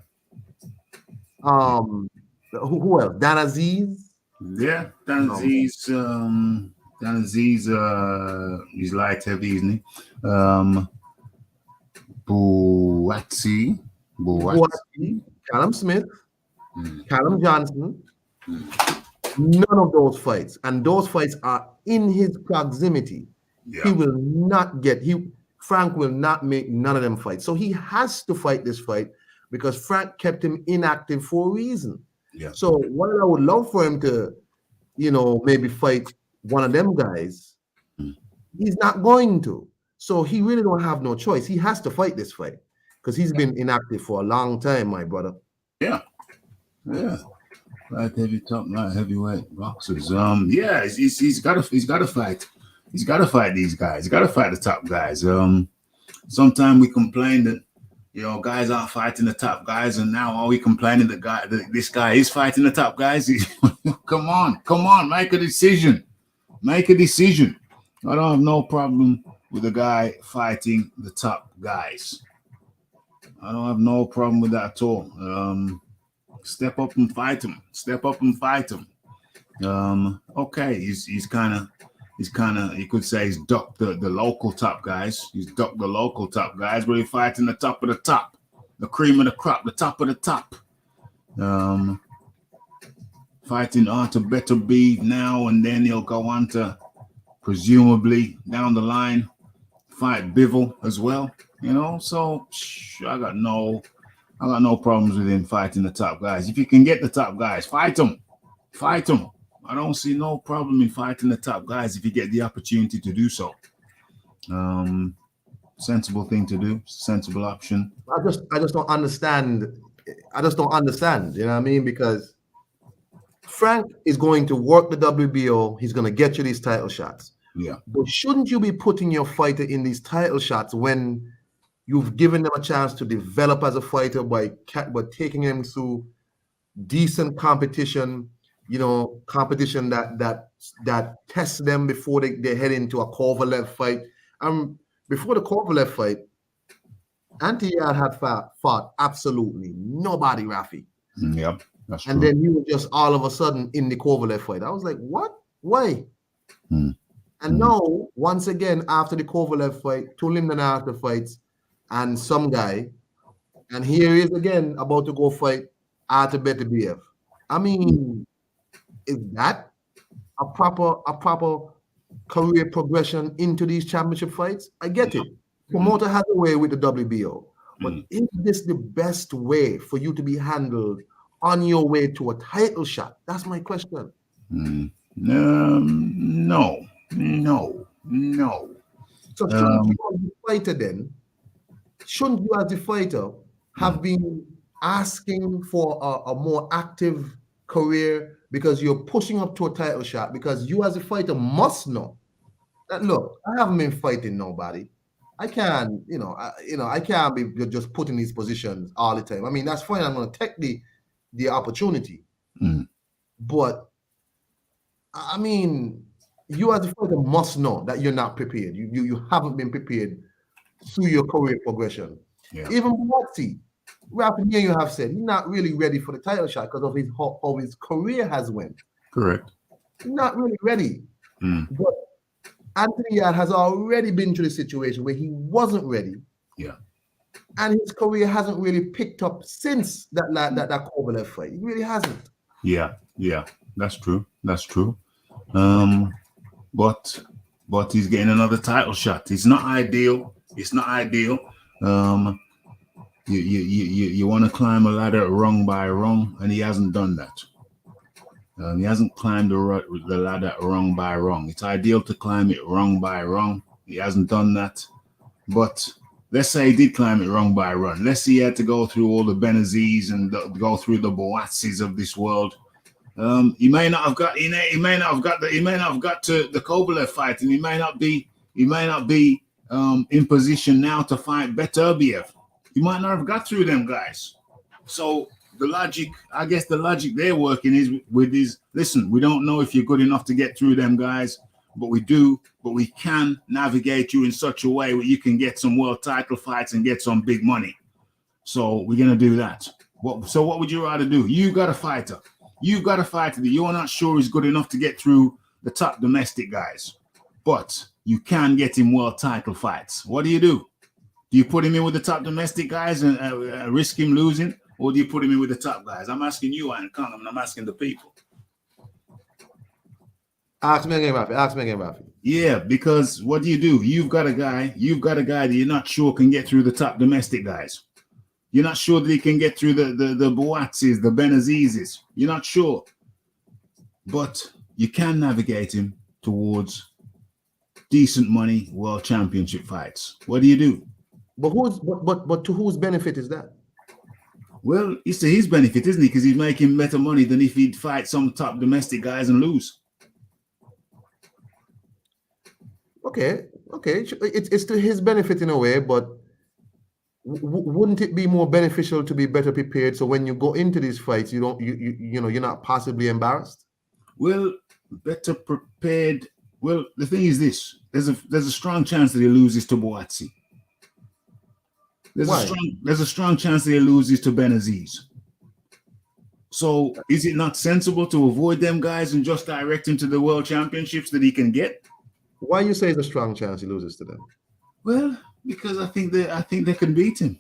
Who else? Dan Aziz. Yeah, Dan Aziz. Dan Aziz. He's light heavy, isn't he? Buatsi, Callum Smith, Callum Johnson. None of those fights, and those fights are in his proximity. Yeah. He will not get. Frank will not make none of them fights. So he has to fight this fight because Frank kept him inactive for a reason. Yeah. So while I would love for him to, maybe fight one of them guys, he's not going to. So he really don't have no choice. He has to fight this fight because he's been inactive for a long time, my brother. Yeah. Yeah. Light heavy, top light heavyweight boxers. Yeah, he's got to fight. He's got to fight these guys. He's got to fight the top guys. Sometimes we complain that guys aren't fighting the top guys, and now are we complaining that this guy is fighting the top guys? Come on, make a decision. Make a decision. I don't have no problem with a guy fighting the top guys. I don't have no problem with that at all. Step up and fight him. Okay, he's kind of, you could say he's ducked the local top guys. He's ducked the local top guys, but he's fighting the top of the top, the cream of the crop, the top of the top. Fighting on to Beterbiev now, and then he'll go on to presumably down the line fight Bivol as well. So I got no problems with him fighting the top guys. If you can get the top guys, fight them. I don't see no problem in fighting the top guys if you get the opportunity to do so. Sensible thing to do, sensible option. I just don't understand. You know what I mean? Because Frank is going to work the WBO. He's going to get you these title shots. Yeah. But shouldn't you be putting your fighter in these title shots when you've given them a chance to develop as a fighter by taking them through decent competition, competition that tests them before they head into a Kovalev fight. Before the Kovalev fight, Anthony Yard had fought absolutely nobody, Raphie. Yep, that's true. And then he was just all of a sudden in the Kovalev fight. I was like, what? Why? And now, once again, after the Kovalev fight, 2 Linden after fights, and some guy, and here he is again about to go fight Artur Beterbiev. I mean, is that a proper career progression into these championship fights? I get it. Promoter has a way with the WBO, but is this the best way for you to be handled on your way to a title shot? That's my question. No. So shouldn't you as the fighter then? Shouldn't you as the fighter have been asking for a more active career because you're pushing up to a title shot? Because you as a fighter must know that, look, I haven't been fighting nobody. I can't, I can't be just put in these positions all the time. I mean, that's fine. I'm going to take the opportunity. But I mean, you as a fighter must know that you're not prepared. You haven't been prepared through your career progression. Yeah. Even Buatsi, Raphie, you have said he's not really ready for the title shot because of how his career has went. Correct. He's not really ready. Mm. But Anthony Yarde has already been through the situation where he wasn't ready. Yeah. And his career hasn't really picked up since that Kovalev fight. It really hasn't. Yeah. That's true. But he's getting another title shot. It's not ideal. You want to climb a ladder rung by rung, and he hasn't done that. He hasn't climbed the ladder rung by rung. It's ideal to climb it rung by rung. He hasn't done that. But let's say he did climb it rung by rung. Let's say he had to go through all the Benazis and go through the Boatsis of this world. He may not have got to the Kovalev fight, and he may not be in position now to fight Beterbiev. He might not have got through them guys. So the logic they're working is listen, we don't know if you're good enough to get through them guys, but we can navigate you in such a way where you can get some world title fights and get some big money. So we're gonna do that. So what would you rather do? You got a fighter that you're not sure is good enough to get through the top domestic guys, but you can get him world title fights. What do? Do you put him in with the top domestic guys and risk him losing, or do you put him in with the top guys? I'm asking you, and I'm asking the people. Ask me again, Raphie. Yeah, because what do? You've got a guy that you're not sure can get through the top domestic guys. You're not sure that he can get through the Boatsis, the Benazizis. You're not sure. But you can navigate him towards decent money world championship fights. What do? But to whose benefit is that? Well, it's to his benefit, isn't it? Because he's making better money than if he'd fight some top domestic guys and lose. Okay. It's to his benefit in a way, but wouldn't it be more beneficial to be better prepared so when you go into these fights you're not possibly embarrassed? Well, better prepared. Well, the thing is this: there's a strong chance that he loses to Boatsi. There's a strong chance that he loses to Benaziz. So is it not sensible to avoid them guys and just direct him to the world championships that he can get? Why you say it's a strong chance he loses to them? Well, because I think they can beat him.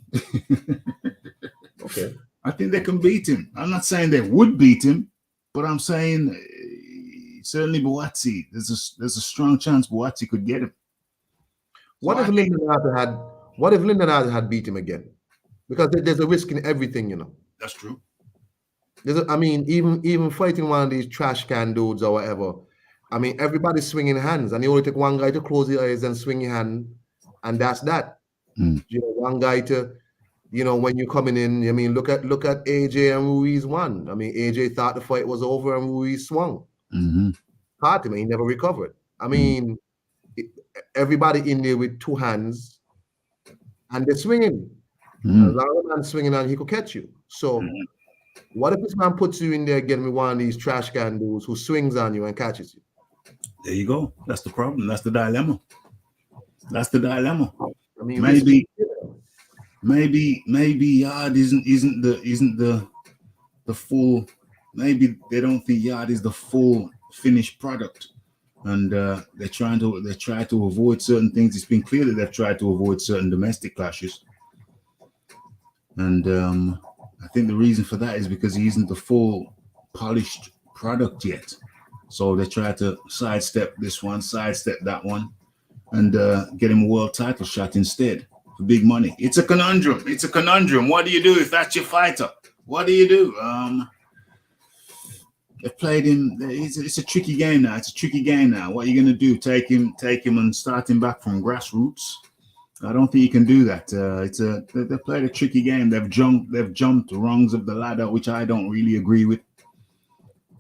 Okay. I think they can beat him. I'm not saying they would beat him, but I'm saying certainly Boatsi. There's a strong chance Boatsi could get him. What if Lyndon Arthur had beat him again? Because there's a risk in everything, That's true. Even fighting one of these trash can dudes or whatever. Everybody's swinging hands, and you only take one guy to close the eyes and swing your hand, and that's that. One guy to, when you're coming in. Look at AJ and Ruiz won. AJ thought the fight was over and Ruiz swung. Caught him, he never recovered. Everybody in there with two hands, and they're swinging. As long as the man's swinging on, he could catch you. So, what if this man puts you in there getting me one of these trash can dudes who swings on you and catches you? There you go. That's the problem. That's the dilemma. Maybe Yard isn't the full. Maybe they don't think Yard is the full finished product, and they try to avoid certain things. It's been clear that they've tried to avoid certain domestic clashes, and I think the reason for that is because he isn't the full polished product yet. So they try to sidestep this one, sidestep that one, and get him a world title shot instead for big money. It's a conundrum. What do you do if that's your fighter? What do you do? They've played him. It's a tricky game now. What are you going to do? Take him and start him back from grassroots? I don't think you can do that. They've played a tricky game. They've jumped rungs of the ladder, which I don't really agree with.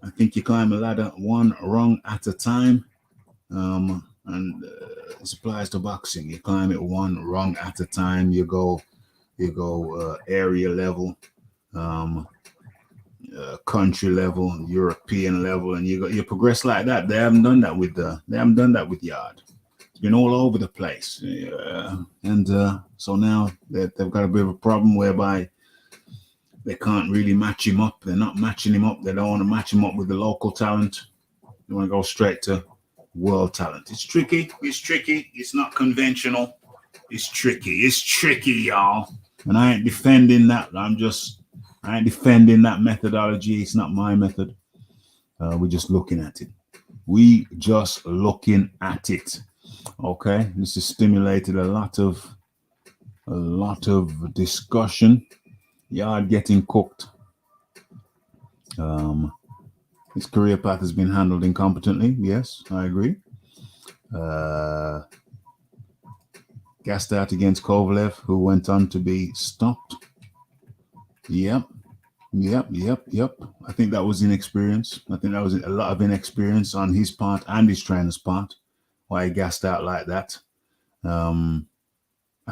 I think you climb a ladder one rung at a time, and this applies to boxing. You climb it one rung at a time. You go area level, country level, European level, and you progress like that. They haven't done that with Yard. It's been all over the place, and so now they've got a bit of a problem whereby they can't really match him up. They're not matching him up. They don't want to match him up with the local talent. They want to go straight to world talent. It's tricky. It's not conventional. It's tricky, y'all. And I ain't defending that. I ain't defending that methodology. It's not my method. We're just looking at it. Okay. This has stimulated a lot of discussion. Yard getting cooked. His career path has been handled incompetently. Yes, I agree. Gassed out against Kovalev, who went on to be stopped. Yep. I think that was inexperience. I think that was a lot of inexperience on his part and his trainer's part, why he gassed out like that. I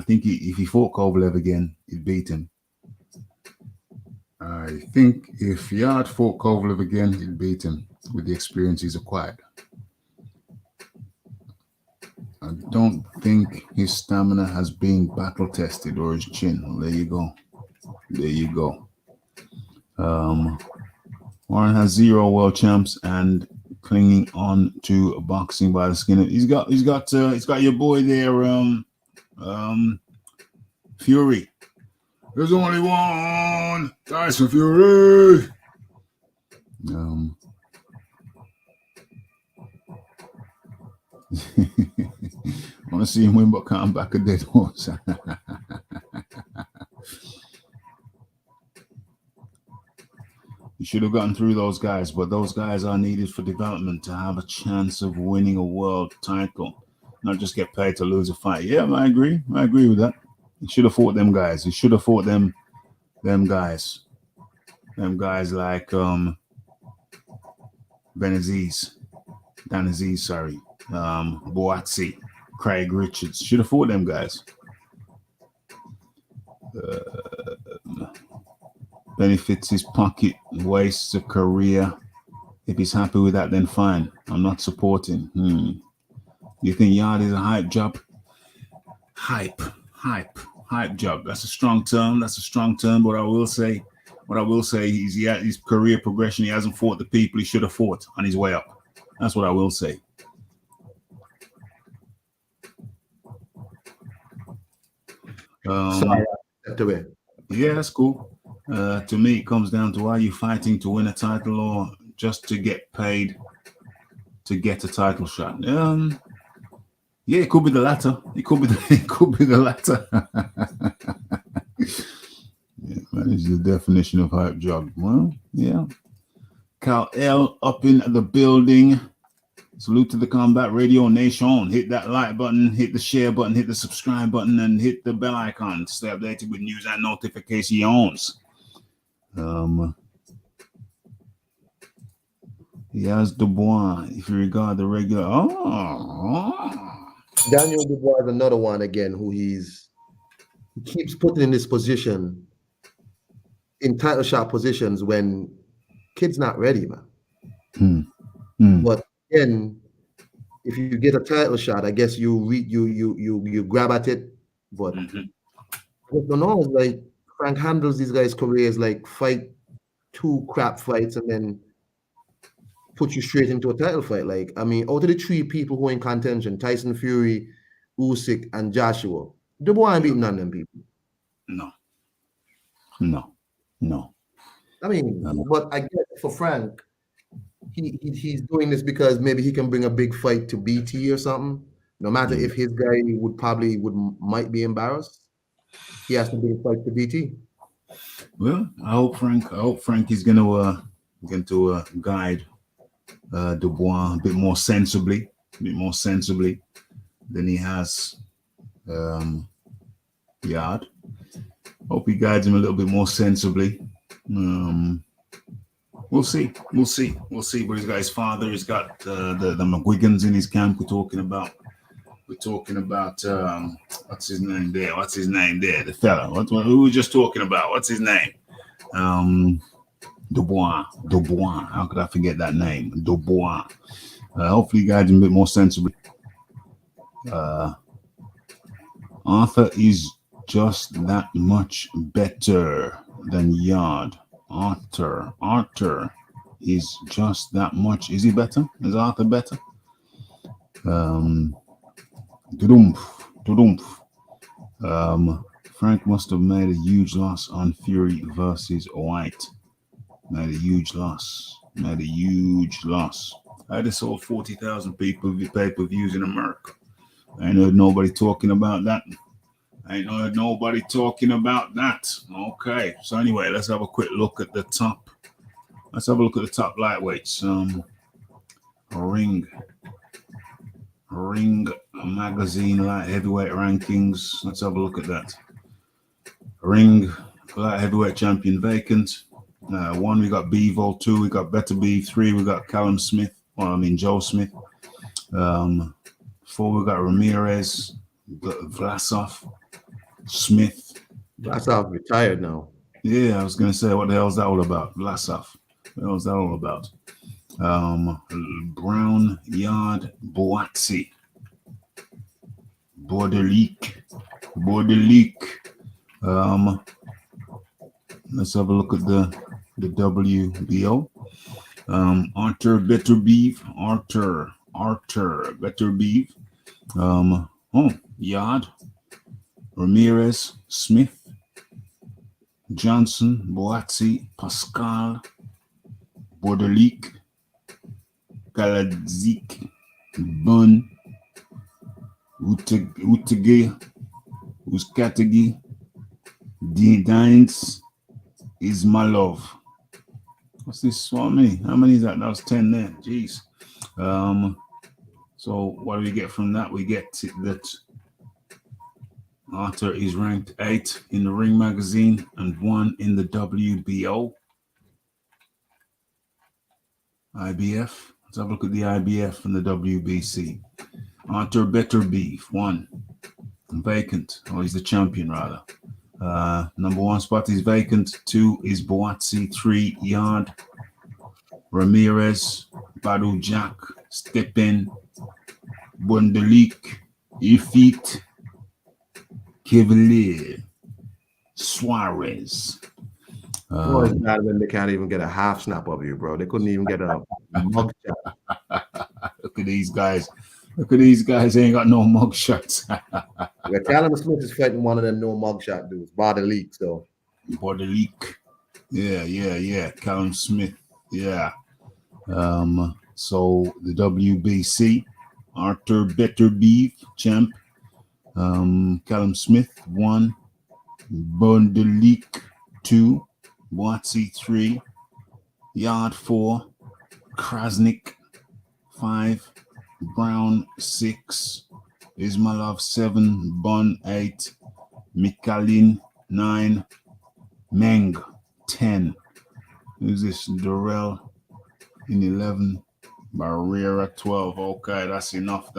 think if he fought Kovalev again, he'd beat him. I think if Yard fought Kovalev again, he'd beat him with the experience he's acquired. I don't think his stamina has been battle tested or his chin. Well, there you go. Warren has 0 world champs and clinging on to boxing by the skin. He's got your boy there, Fury. There's only one Tyson Fury. I want to see him win, but can't back a dead horse. You should have gotten through those guys, but those guys are needed for development to have a chance of winning a world title, not just get paid to lose a fight. Yeah, I agree with that. He should have fought them guys. He should have fought them guys. Them guys like Dan Aziz, Boatsi, Craig Richards. Should have fought them guys. Benefits his pocket, wastes a career. If he's happy with that, then fine. I'm not supporting. You think Yard is a hype job? Hype job. That's a strong term. But what I will say is his career progression. He hasn't fought the people he should have fought on his way up. That's what I will say. Sorry, yeah, that's cool. To me, it comes down to, are you fighting to win a title or just to get paid to get a title shot? Yeah, it could be the latter. It could be the latter. Yeah, that is the definition of hype job. Well, yeah. Cal L up in the building. Salute to the Combat Radio Nation. Hit that like button, hit the share button, hit the subscribe button, and hit the bell icon to stay updated with news and notifications. He has Dubois, if you regard the regular. Daniel Dubois is another one again who he keeps putting in this position, in title shot positions when kid's not ready, man. But again, if you get a title shot, I guess you grab at it. But I don't know, it's like Frank handles these guys' careers like fight 2 crap fights and then put you straight into a title fight. Like, I mean, out of the 3 people who are in contention, Tyson Fury, Usyk, and Joshua, Dubois ain't beating none of them people. No. I mean, but I guess for Frank, he's doing this because maybe he can bring a big fight to BT or something. No matter if his guy might be embarrassed, he has to bring a fight to BT. Well, I hope Frank is going to guide Dubois a bit more sensibly than he has Yard. Hope he guides him a little bit more sensibly. We'll see. But he's got his father. He's got the McGuigans in his camp. We're talking about what's his name there? The fella. Who we just talking about? What's his name? Dubois. How could I forget that name? Dubois. Hopefully, you guys are a bit more sensible. Arthur is just that much better than Yard. Arthur is just that much. Is he better? Is Arthur better? Frank must have made a huge loss on Fury versus White. Made a huge loss. I just saw 40,000 people pay-per-views in America. I ain't heard nobody talking about that. Okay. So anyway, let's have a quick look at the top. Let's have a look at the top lightweights. Ring magazine light heavyweight rankings. Let's have a look at that. Ring light heavyweight champion vacant. 1, we got Bevo. 2, we got Beterbiev. 3, we got Joe Smith. 4, we got Ramirez, Vlasov, Smith. Vlasov retired now. Yeah, I was going to say, what the hell is that all about? Vlasov. What the hell is that all about? Brown, Yard, Boatsi, Borderleak. Let's have a look at the WBO. Arthur Beterbiev. Yard, Ramirez, Smith, Johnson, Boatsi, Pascal, Borderleak, Kaladzik, Bun, Utige, Uskategi, Dines, Ismailov. What's this? How many? How many is that? That was 10 there. Jeez. So what do we get from that? We get that Arthur is ranked 8 in the Ring magazine and 1 in the WBO. IBF. Let's have a look at the IBF and the WBC. Arthur Beterbiev, 1. Vacant. Oh, he's the champion, rather. Number 1 spot is vacant. 2 is Boatsi. 3, Yard. Ramirez. Badu Jack. Stepin. Bundelik. Ifit. Cavalier. Suarez. It's bad when they can't even get a half snap of you, bro. They couldn't even get a mug shot. Look at these guys. They ain't got no mug shots. Callum Smith is fighting one of them no mug shot dudes, Borderleak. So Borderleak. Yeah. Callum Smith. Yeah. So the WBC, Arthur Beterbiev, champ. Callum Smith, 1. Borderleak, 2. Boatsi, 3. Yard, 4. Krasnik, 5. Brown, 6. Ismailov, 7. Bun, 8. Mikhalin, 9. Meng, 10. Who's this? Durrell in 11. Barrera, 12. Okay, that's enough.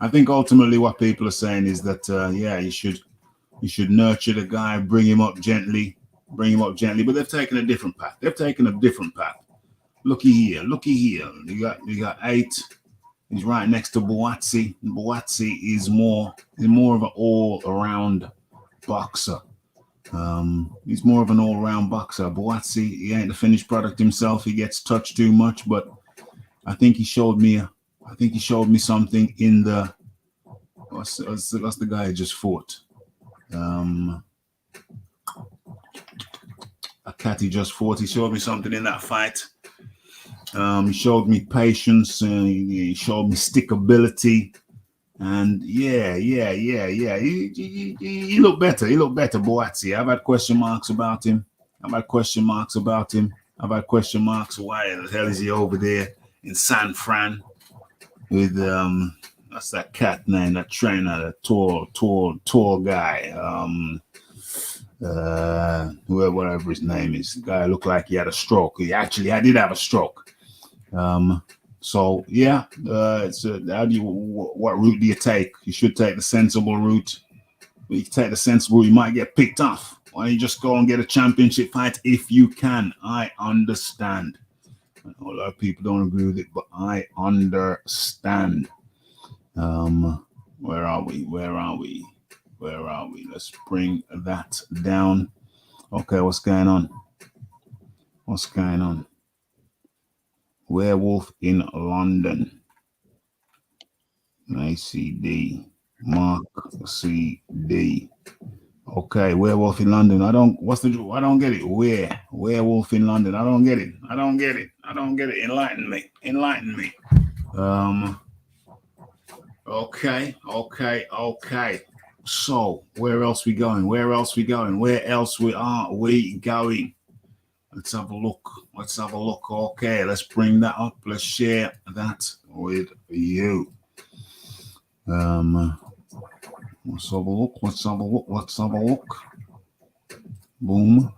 I think ultimately what people are saying is that, you should nurture the guy, bring him up gently. But they've taken a different path. Looky here. You got 8. He's right next to Boatsi. Boatsi is more of an all-around boxer. He's more of an all-round boxer. Boatsi, he ain't the finished product himself. He gets touched too much, but I think he showed me something in the what's the guy who just fought? A cat he just fought. He showed me something in that fight. He showed me patience. He showed me stickability. And yeah. He looked better. Boatsi. I've had question marks about him. I've had question marks. Why the hell is he over there in San Fran with what's that cat name? That trainer, the tall guy. Whatever his name is. The guy looked like he had a stroke. I did have a stroke. So yeah, what route do you take? You should take the sensible route. If you take the sensible, you might get picked off. Why don't you just go and get a championship fight if you can? I understand. I know a lot of people don't agree with it, but I understand. Where are we? Let's bring that down. Okay, what's going on? Werewolf in London. ACD. Mark CD. Okay, Werewolf in London. I don't get it. Werewolf in London. I don't get it. Enlighten me. Okay. So where else we going? Where else are we going? Let's have a look. Okay, let's bring that up. Let's share that with you. Let's have a look. Boom.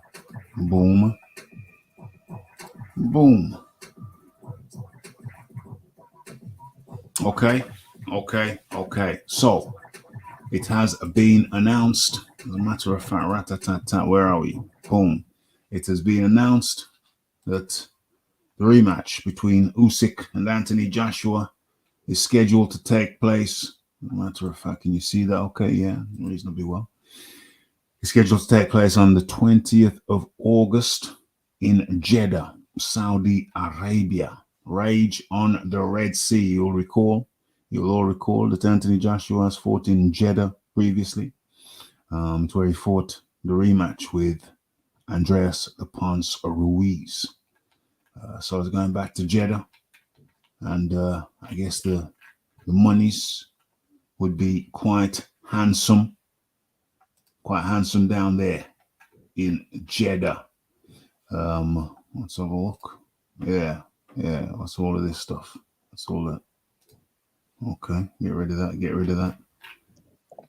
Okay. So it has been announced. As a matter of fact, rat-a-tat-tat, where are we? Boom. It has been announced that the rematch between Usyk and Anthony Joshua is scheduled to take place. As a matter of fact, can you see that? Okay, yeah, reasonably well. It's scheduled to take place on the 20th of August in Jeddah, Saudi Arabia. Rage on the Red Sea. You'll all recall that Anthony Joshua has fought in Jeddah previously. It's where he fought the rematch with Andreas the Ponce Ruiz. So it's going back to Jeddah, and I guess the monies would be quite handsome down there in Jeddah. Let's have a look. Yeah. What's all of this stuff? That's all that. Okay, get rid of that.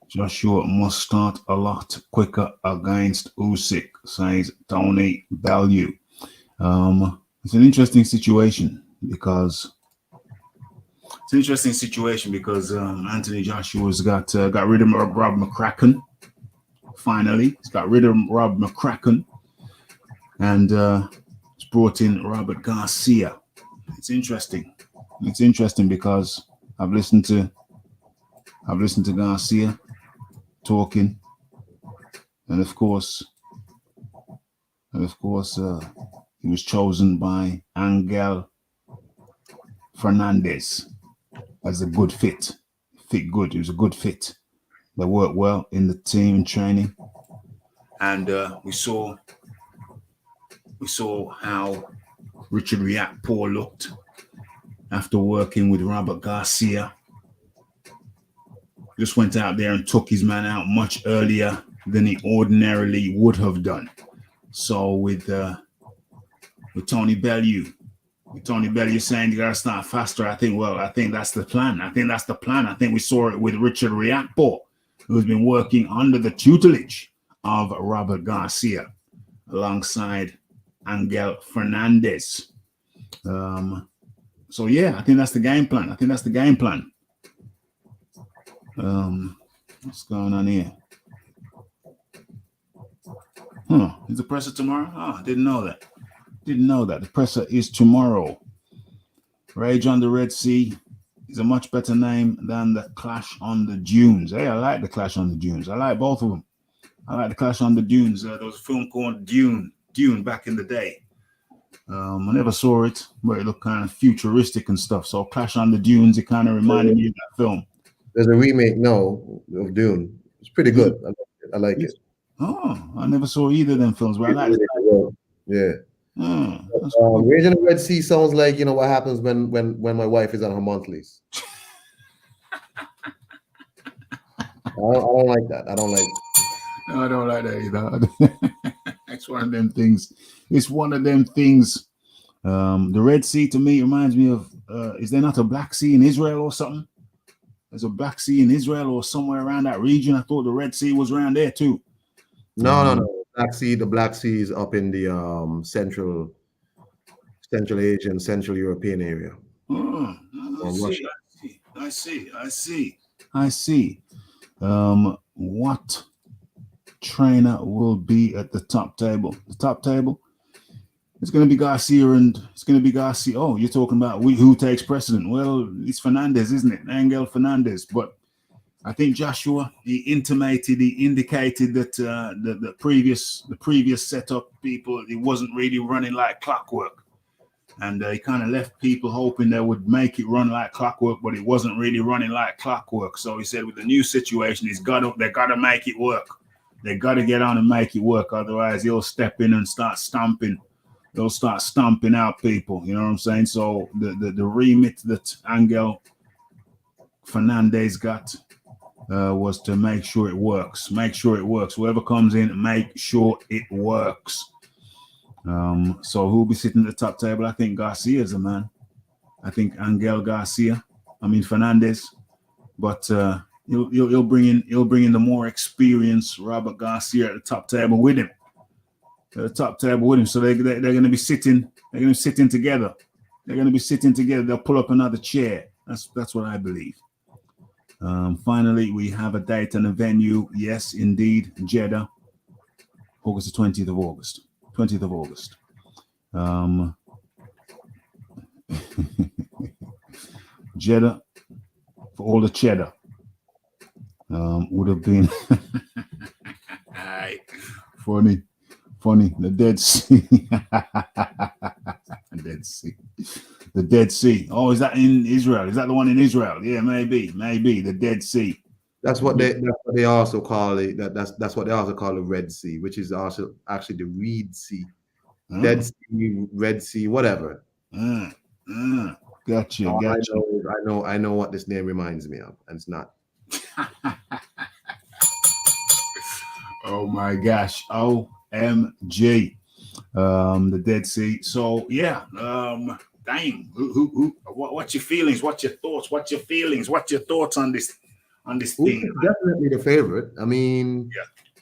Joshua must start a lot quicker against Usyk, says Tony Bellew. It's an interesting situation because Anthony Joshua's got rid of Rob McCracken. Finally, he's got rid of Rob McCracken and he's brought in Robert Garcia. It's interesting because I've listened to Garcia talking, and of course, he was chosen by Angel Fernandez as a good fit. It was a good fit. They worked well in the team and training, and we saw how Richard Riakporhe looked after working with Robert Garcia. Just went out there and took his man out much earlier than he ordinarily would have done. So with Tony Bellew saying you gotta start faster, I think that's the plan. I think we saw it with Richard Riakporhe, who's been working under the tutelage of Robert Garcia alongside Angel Fernandez. So yeah, I think that's the game plan. What's going on here? Is the presser tomorrow? Oh, I didn't know that. The presser is tomorrow. Rage on the Red Sea is a much better name than the Clash on the Dunes. Hey, I like the Clash on the Dunes. I like both of them. I like the Clash on the Dunes. There was a film called Dune back in the day. I never saw it, but it looked kind of futuristic and stuff. So Clash on the Dunes, it kind of reminded me of that film. There's a remake now of Dune. It's pretty good. I like it. Oh, I never saw either of them films, but I like it. Yeah. Rage on the Red Sea sounds like, what happens when my wife is on her monthlies. I don't like that. No, I don't like that either. It's one of them things. The Red Sea to me reminds me of, is there not a Black Sea in Israel or something? There's a Black Sea in Israel or somewhere around that region. I thought the Red Sea was around there too. No. The Black Sea is up in the Central Asian, Central European area. I see. What trainer will be at the top table? The top table? It's going to be Garcia and it's going to be Garcia. Oh, you're talking about who takes precedent? Well, it's Fernandez, isn't it? Angel Fernandez. But I think Joshua, he indicated that the previous setup people, it wasn't really running like clockwork. And he kind of left people hoping they would make it run like clockwork, but it wasn't really running like clockwork. So he said with the new situation, they got to make it work. They got to get on and make it work. Otherwise, he'll step in and start stomping. They'll start stomping out people. You know what I'm saying? So the remit that Angel Fernandez got was to make sure it works. Make sure it works. Whoever comes in, make sure it works. So who'll be sitting at the top table? I think Garcia's a man. I think Angel Fernandez. But he'll bring in the more experienced Robert Garcia at the top table with him. So they're going to be sitting. They're going to be sitting together. They'll pull up another chair. That's what I believe. Finally, we have a date and a venue. Yes, indeed, Jeddah, August the 20th of August. 20th of August. Jeddah for all the cheddar would have been funny. The Dead Sea. The Dead Sea. Oh, is that in Israel? Is that the one in Israel? Yeah, maybe. The Dead Sea. That's what they also call it. That's what they also call the Red Sea, which is also actually the Reed Sea, Dead Sea, Red Sea, whatever. Gotcha. I know what this name reminds me of, and it's not. Oh my gosh! OMG, the Dead Sea. So yeah, dang. What's your feelings? What's your thoughts? What's your feelings? What's your thoughts on this? Thing. Definitely the favorite. I mean,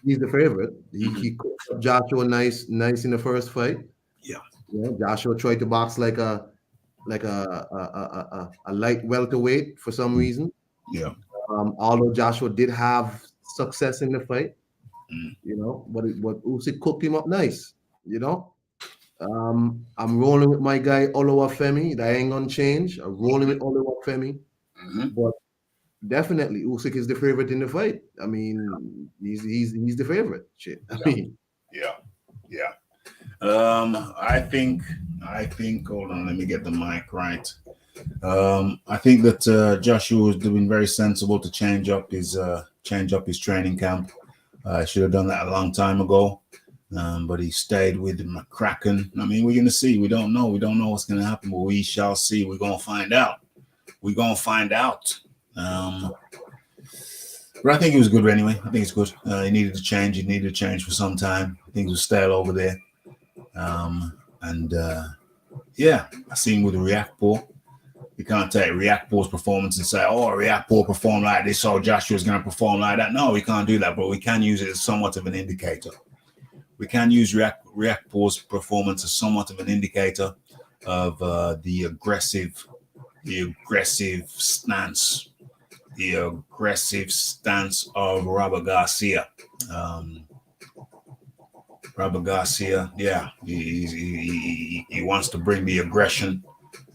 he's the favorite. He cooked up Joshua nice in the first fight. Yeah. Joshua tried to box like a light welterweight for some reason. Yeah. Although Joshua did have success in the fight, but Usyk cooked him up nice. I'm rolling with my guy Oluwafemi. That ain't gonna change. I'm rolling with Oluwafemi, but. Definitely, Usyk is the favorite in the fight. I mean, he's the favorite. Shit. I mean, yeah. I think. Hold on, let me get the mic right. I think that Joshua was doing very sensible to change up his training camp. Should have done that a long time ago, but he stayed with McCracken. I mean, we're gonna see. We don't know. We don't know what's gonna happen, but we shall see. We're gonna find out. But I think it was good anyway. I think it's good. He needed to change. He needed to change for some time. Things were stale over there. I seen with the Riakpo. You can't take Riakpo's performance and say, oh, Riakpo performed like this, so Joshua's going to perform like that. No, we can't do that, but we can use it as somewhat of an indicator. We can use Riakpo's performance as somewhat of an indicator of the aggressive stance. The aggressive stance of Robert Garcia. Robert Garcia, he wants to bring the aggression,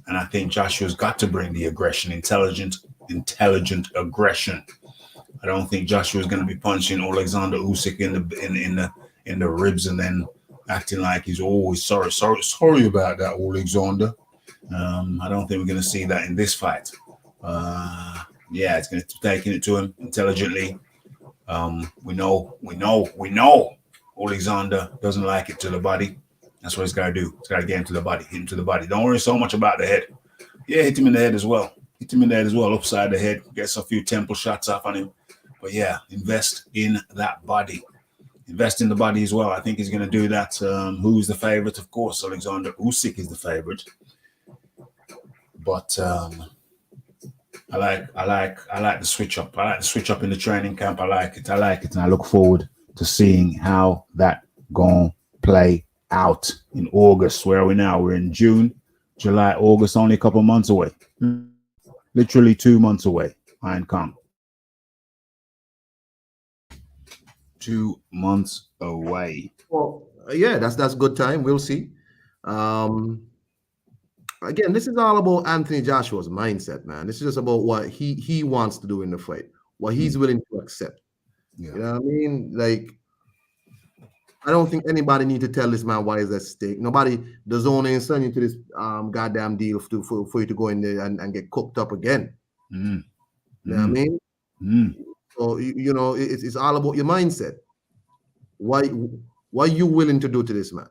and I think Joshua's got to bring the aggression, intelligent aggression. I don't think Joshua's going to be punching Alexander Usyk in the ribs and then acting like he's always sorry about that, Alexander. I don't think we're going to see that in this fight. It's going to be taking it to him intelligently. We know Alexander doesn't like it to the body. That's what he's got to do. He's got to get him to the body, hit him to the body. Don't worry so much about the head. Yeah, hit him in the head as well. Upside the head. Gets a few temple shots off on him. But yeah, invest in that body. Invest in the body as well. I think he's going to do that. Who's the favorite? Of course, Alexander Usyk is the favorite. But I like the switch up. I like the switch up in the training camp. I like it, and I look forward to seeing how that gonna play out in August. Where are we now? We're in June, July, August. Only a couple months away. Literally 2 months away. Iron Kong. 2 months away. Well, yeah, that's good time. We'll see. Again, this is all about Anthony Joshua's mindset, man. This is just about what he wants to do in the fight, what he's willing to accept. Yeah. You know what I mean? Like, I don't think anybody need to tell this man why is at stake. Nobody, the zone ain't sending you to this goddamn deal for you to go in there and get cooked up again. You know what I mean? So you know, it's all about your mindset. Why you willing to do to this man?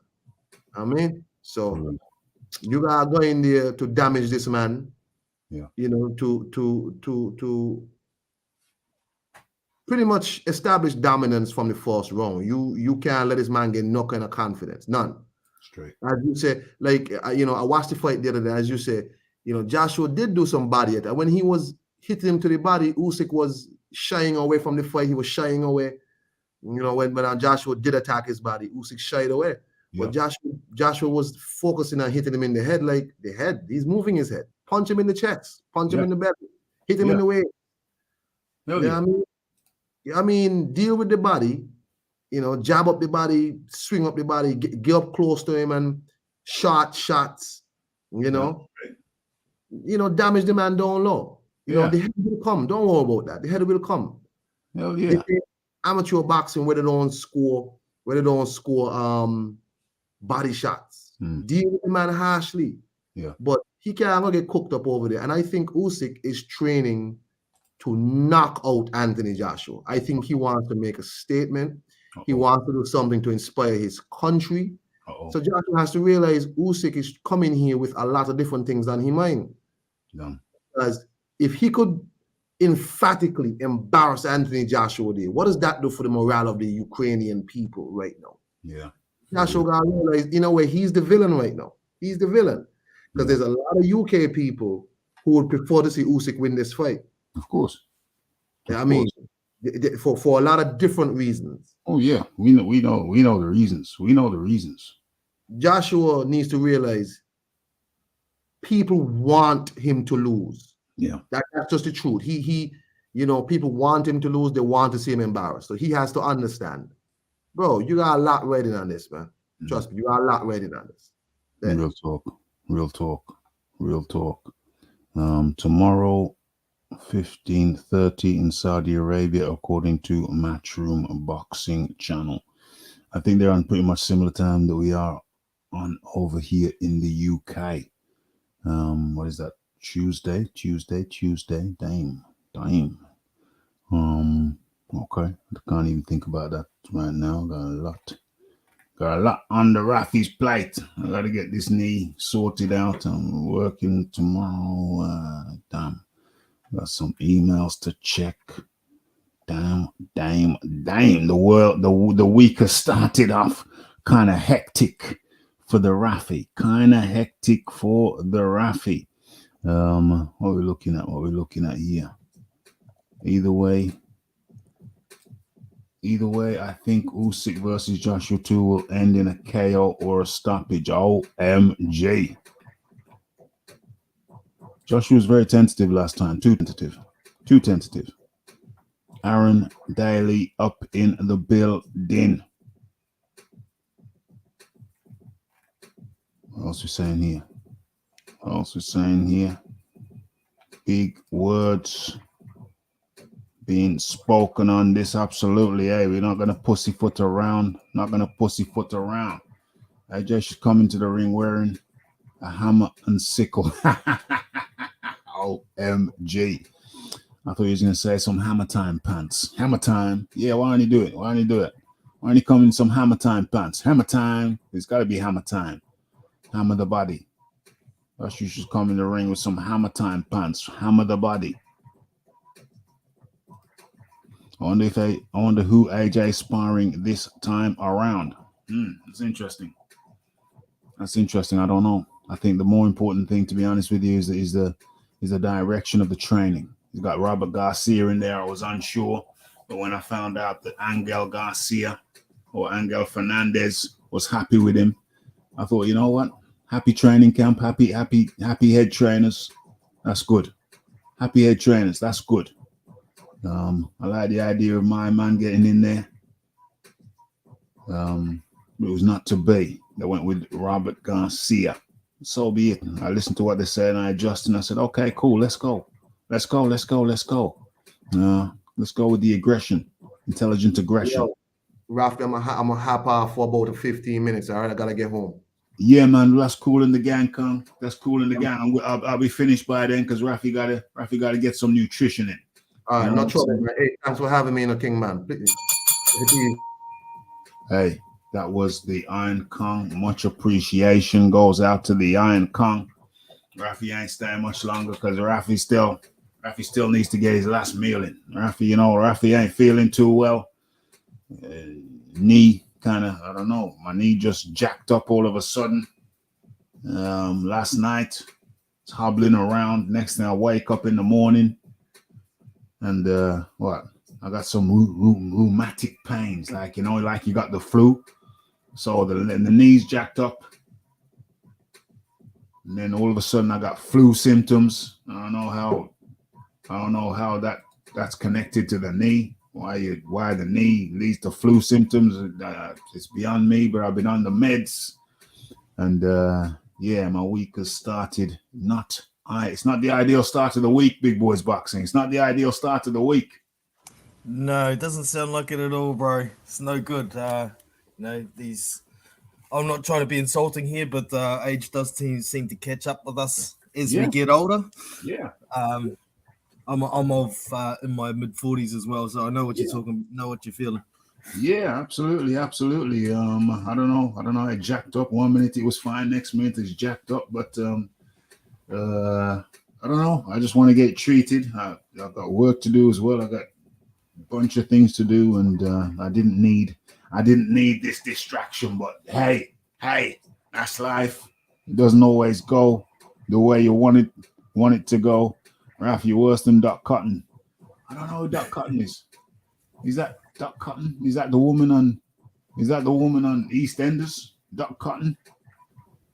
I mean, so you gotta go in there to damage this man. Yeah. You know, to pretty much establish dominance from the first round. You can't let this man get no kind of confidence, none. Straight. As you say, like you know, I watched the fight the other day. As you say, you know, Joshua did do some body attack. When he was hitting him to the body, Usyk was shying away from the fight. He was shying away. You know, when Joshua did attack his body, Usyk shied away. Yeah. But Joshua was focusing on hitting him in the head, like the head. He's moving his head. Punch him in the chest. Punch him in the belly. Hit him in the waist. Hell You know what I mean, deal with the body. You know, jab up the body, swing up the body, get up close to him and shots. You know, damage the man down low. You know, the head will come. Don't worry about that. The head will come. Hell yeah. Amateur boxing where they don't score body shots. Deal with the man harshly. Yeah. But he can't get cooked up over there. And I think Usyk is training to knock out Anthony Joshua. I think he wants to make a statement. He wants to do something to inspire his country. So Joshua has to realize Usyk is coming here with a lot of different things on his mind. Because if he could emphatically embarrass Anthony Joshua there, what does that do for the morale of the Ukrainian people right now? Yeah. Joshua got to realize, in a way, he's the villain right now. He's the villain. Because there's a lot of UK people who would prefer to see Usyk win this fight. Of course. I mean, for a lot of different reasons. Oh yeah, we know the reasons. We know the reasons. Joshua needs to realize people want him to lose. Yeah, that's just the truth. He, people want him to lose. They want to see him embarrassed. So he has to understand, bro. You got a lot riding on this, man. Trust me, you got a lot riding on this. Then. Real talk. Tomorrow, 15:30 in Saudi Arabia, according to Matchroom Boxing Channel. I think they're on pretty much similar time that we are on over here in the UK. What is that? Tuesday. Damn. Okay. I can't even think about that right now. Got a lot under Raphie's plate. I got to get this knee sorted out. I'm working tomorrow. Damn. Got some emails to check. Damn. The week has started off kind of hectic for the Raphie. What are we looking at here? Either way, I think Usyk versus Joshua 2 will end in a KO or a stoppage. OMG. Joshua was very tentative last time. Too tentative. Aaron Daly up in the building. What else we saying here? Big words being spoken on this. Absolutely. Hey, we're not going to pussyfoot around. AJ should come into the ring wearing a hammer and sickle. OMG. I thought he was going to say some hammer time pants. Hammer time. Yeah, why don't you do it? Why don't you come in some hammer time pants? Hammer time. It's got to be hammer time. Hammer the body. Thus you should come in the ring with some hammer time pants. Hammer the body. I wonder who AJ is sparring this time around. That's interesting. I don't know. I think the more important thing, to be honest with you, is the direction of the training. You got Robert Garcia in there. I was unsure, but when I found out that Angel Garcia or Angel Fernandez was happy with him, I thought, you know what? Happy training camp, happy head trainers. That's good. Happy head trainers. That's good. I like the idea of my man getting in there It was not to be. They went with Robert Garcia. So be it. I listened to what they said and I adjusted and I said, okay, cool, let's go. Let's go. Let's go. Let's go. Let's go with the aggression, intelligent aggression. Yo, Raphie, I'm gonna hop off for about 15 minutes. All right, I gotta get home. Yeah, man, that's cool in the gang, Kung. That's cool in the gang. I'll be finished by then because Raphie gotta get some nutrition in. All right, You know no what I'm trouble, saying? man. Hey, thanks for having me in the King, man. Please. Hey, that was the Iron Kong. Much appreciation goes out to the Iron Kong. Raphie ain't staying much longer because Raphie still needs to get his last meal in. Raphie ain't feeling too well. Knee kind of, I don't know. My knee just jacked up all of a sudden. Last night, it's hobbling around. Next thing I wake up in the morning, and I got some rheumatic pains, like you got the flu. So the knees jacked up. And then all of a sudden I got flu symptoms. I don't know how that's connected to the knee. Why the knee leads to flu symptoms? It's beyond me, but I've been on the meds. And my week has started it's not the ideal start of the week, Big Boys Boxing. It's not the ideal start of the week. No, it doesn't sound like it at all, bro. It's no good. I'm not trying to be insulting here, but age does seem to catch up with us as we get older. Yeah. I'm in my mid-40s as well, so I know what you're talking, know what you're feeling. Yeah, absolutely. I don't know. It jacked up. 1 minute it was fine. Next minute it's jacked up. But I don't know. I just want to get treated. I've got work to do as well. I got a bunch of things to do, and I didn't need this distraction. But hey, that's life. It doesn't always go the way you want it to go. Raphie, you're worse than Doc Cotton. I don't know who Doc Cotton is. Is that Doc Cotton? Is that the woman on EastEnders? Doc Cotton?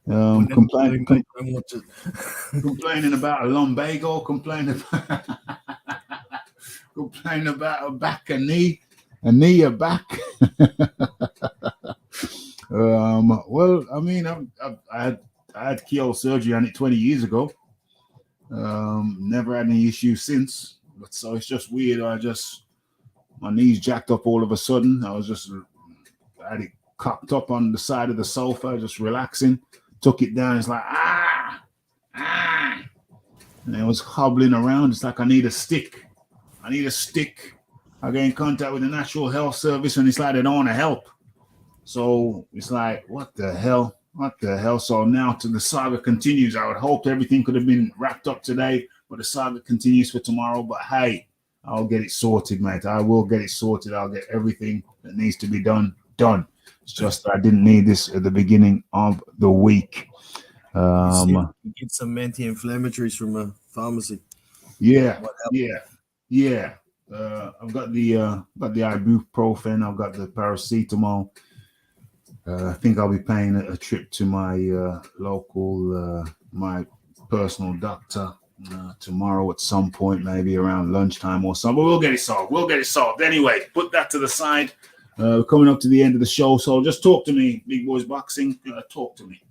Complaining about a lumbago, complaining about a back, a knee, a back. Well, I mean, I had keyhole surgery on it 20 years ago. Never had any issues since. But so it's just weird. My knees jacked up all of a sudden. I had it cocked up on the side of the sofa, just relaxing. Took it down. It's like, and it was hobbling around. It's like I need a stick. I get in contact with the National Health Service, and it's like they don't want to help. So it's like, what the hell? So now the saga continues. I would hope everything could have been wrapped up today, but the saga continues for tomorrow. But hey, I'll get it sorted, mate. I will get it sorted. I'll get everything that needs to be done. It's just I didn't need this at the beginning of the week. You get some anti-inflammatories from a pharmacy. Yeah. I've got the ibuprofen. I've got the paracetamol. I think I'll be paying a trip to my local, my personal doctor tomorrow at some point, maybe around lunchtime or something. But we'll get it solved. Anyway, put that to the side. We're coming up to the end of the show, so just talk to me, Big Boys Boxing. Talk to me.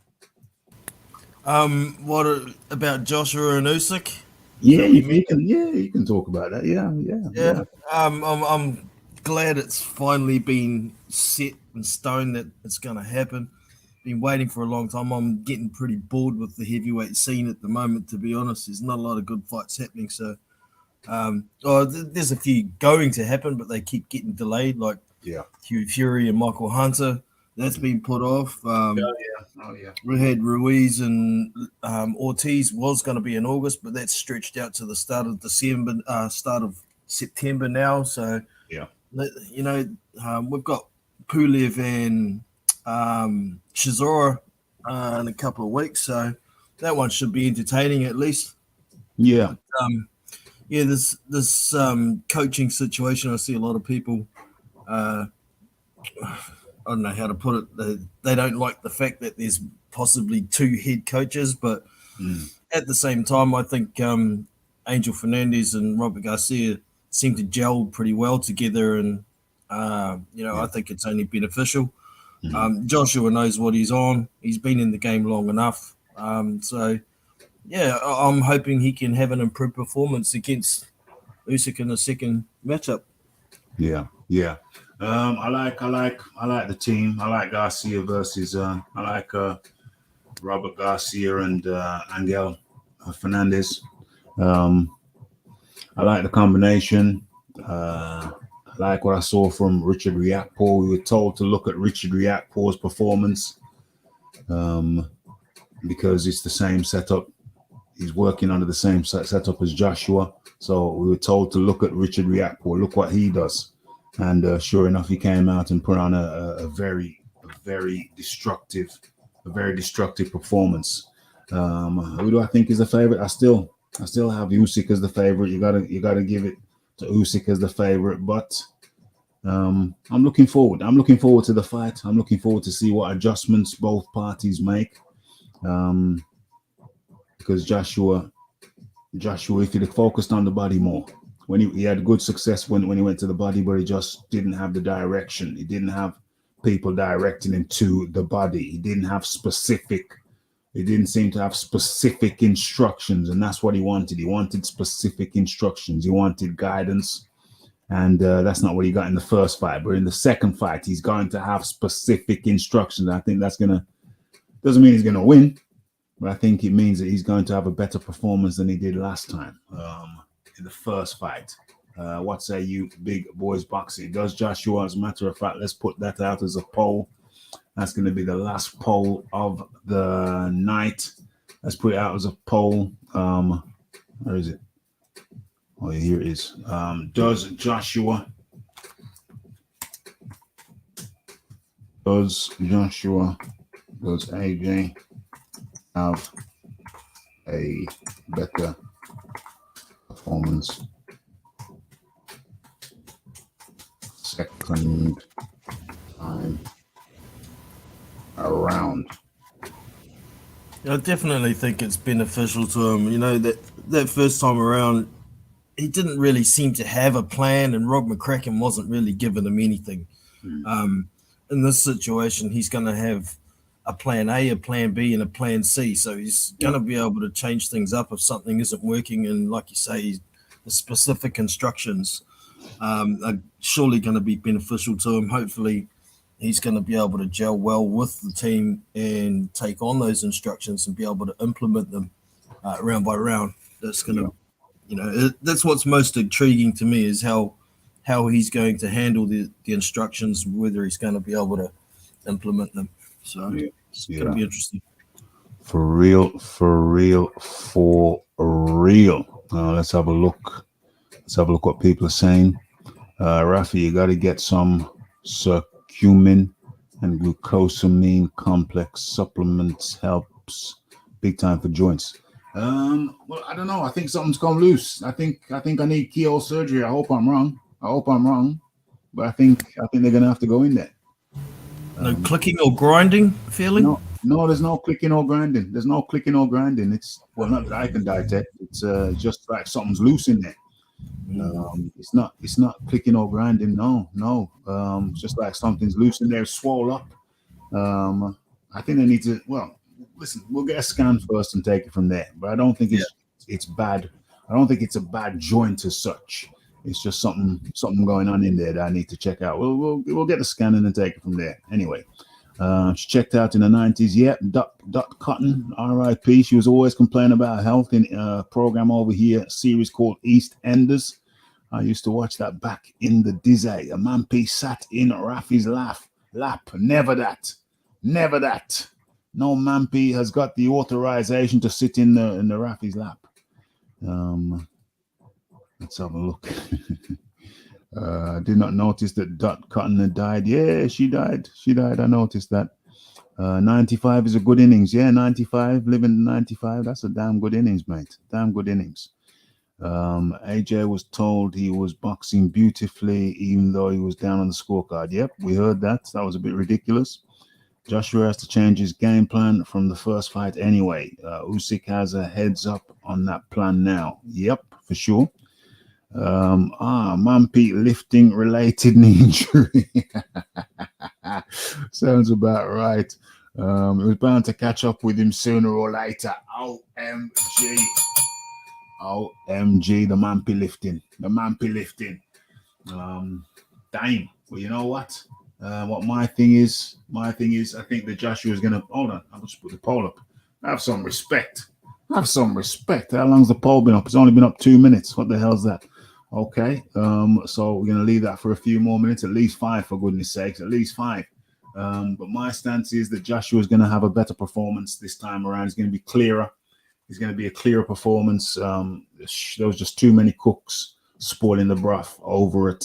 What about Joshua and Usyk? You can talk about that. Yeah. I'm glad it's finally been set in stone that it's going to happen. Been waiting for a long time. I'm getting pretty bored with the heavyweight scene at the moment, to be honest. There's not a lot of good fights happening, so there's a few going to happen, but they keep getting delayed, like Hugh Fury and Michael Hunter. That's been put off. We had Ruiz and Ortiz was going to be in August, but that's stretched out to the start of September now. So we've got Pulev and Chisora in a couple of weeks, so that one should be entertaining at least. This coaching situation, I see a lot of people I don't know how to put it. They don't like the fact that there's possibly two head coaches, but at the same time, I think Angel Fernandez and Robert Garcia seem to gel pretty well together, and I think it's only beneficial. Joshua knows what he's on. He's been in the game long enough. So, yeah, I'm hoping he can have an improved performance against Usyk in the second matchup. Yeah. I like the team. I like Garcia versus I like Robert Garcia and Angel Fernandez. I like the combination. I like what I saw from Richard Riakpo. We were told to look at Richard Riakpo's performance because it's the same setup. He's working under the same setup as Joshua. So we were told to look at Richard Riakpo, look what he does. And sure enough, he came out and put on a very destructive performance. Who do I think is the favorite? I still have Usyk as the favorite. You gotta give it to Usyk as the favorite. But I'm looking forward. I'm looking forward to the fight. I'm looking forward to see what adjustments both parties make. Because Joshua, if he'd have focused on the body more, when he had good success when he went to the body, but he just didn't have the direction. He didn't have people directing him to the body. He didn't seem to have specific instructions, and that's what he wanted. He wanted specific instructions. He wanted guidance, and that's not what he got in the first fight. But in the second fight, he's going to have specific instructions. I think doesn't mean he's going to win, but I think it means that he's going to have a better performance than he did last time in the first fight. What say you, Big Boys Boxing? Does Joshua, as a matter of fact, let's put that out as a poll. That's going to be the last poll of the night. Let's put it out as a poll. Where is it? Oh, here it is. Does AJ have a better performance second time around? I definitely think it's beneficial to him. You know, that first time around, he didn't really seem to have a plan, and Rob McCracken wasn't really giving him anything. In this situation, he's going to have a plan A, a plan B, and a plan C. So he's going to be able to change things up if something isn't working. And like you say, the specific instructions are surely going to be beneficial to him. Hopefully, he's going to be able to gel well with the team and take on those instructions and be able to implement them round by round. That's going to, that's what's most intriguing to me, is how he's going to handle the instructions, whether he's going to be able to implement them. So it's going to be interesting. For real. Let's have a look. Let's have a look what people are saying. Raphie, you got to get some curcumin and glucosamine complex supplements. Helps big time for joints. Well, I don't know. I think something's gone loose. I think I need keyhole surgery. I hope I'm wrong. But I think they're gonna have to go in there. No clicking or grinding feeling? No, there's no clicking or grinding. It's, well, not that I can detect. It's just like something's loose in there. It's not clicking or grinding. No. It's just like something's loose in there, swole up. I think they need to. Well, listen, we'll get a scan first and take it from there. But I don't think it's bad. I don't think it's a bad joint as such. It's just something going on in there that I need to check out. We'll get a scan and then take it from there. Anyway, she checked out in the 90s. Yep, Dot Cotton, R.I.P. She was always complaining about her health in a program over here, a series called East Enders. I used to watch that back in the Dizzy. A man sat in Raphie's lap. Never that. No Mampy has got the authorization to sit in the Raphie's lap. Let's have a look. I did not notice that Dot Cotton had died. Yeah, she died. I noticed that. 95 is a good innings. Yeah, 95, living 95. That's a damn good innings, mate. Damn good innings. AJ was told he was boxing beautifully, even though he was down on the scorecard. Yep, we heard that. That was a bit ridiculous. Joshua has to change his game plan from the first fight anyway. Usyk has a heads up on that plan now. Yep, for sure. Mampy lifting related knee injury. Sounds about right. It was bound to catch up with him sooner or later. OMG. OMG, the Mampy lifting. The Mampy lifting. Damn. Well, you know what? What my thing is, I think that Joshua is going to, hold on, I'll just put the poll up. Have some respect. Have some respect. How long's the poll been up? It's only been up 2 minutes. What the hell's that? Okay. So we're going to leave that for a few more minutes, at least 5, for goodness sakes, at least 5. But my stance is that Joshua is going to have a better performance this time around. It's going to be clearer. It's going to be a clearer performance. There was just too many cooks spoiling the broth over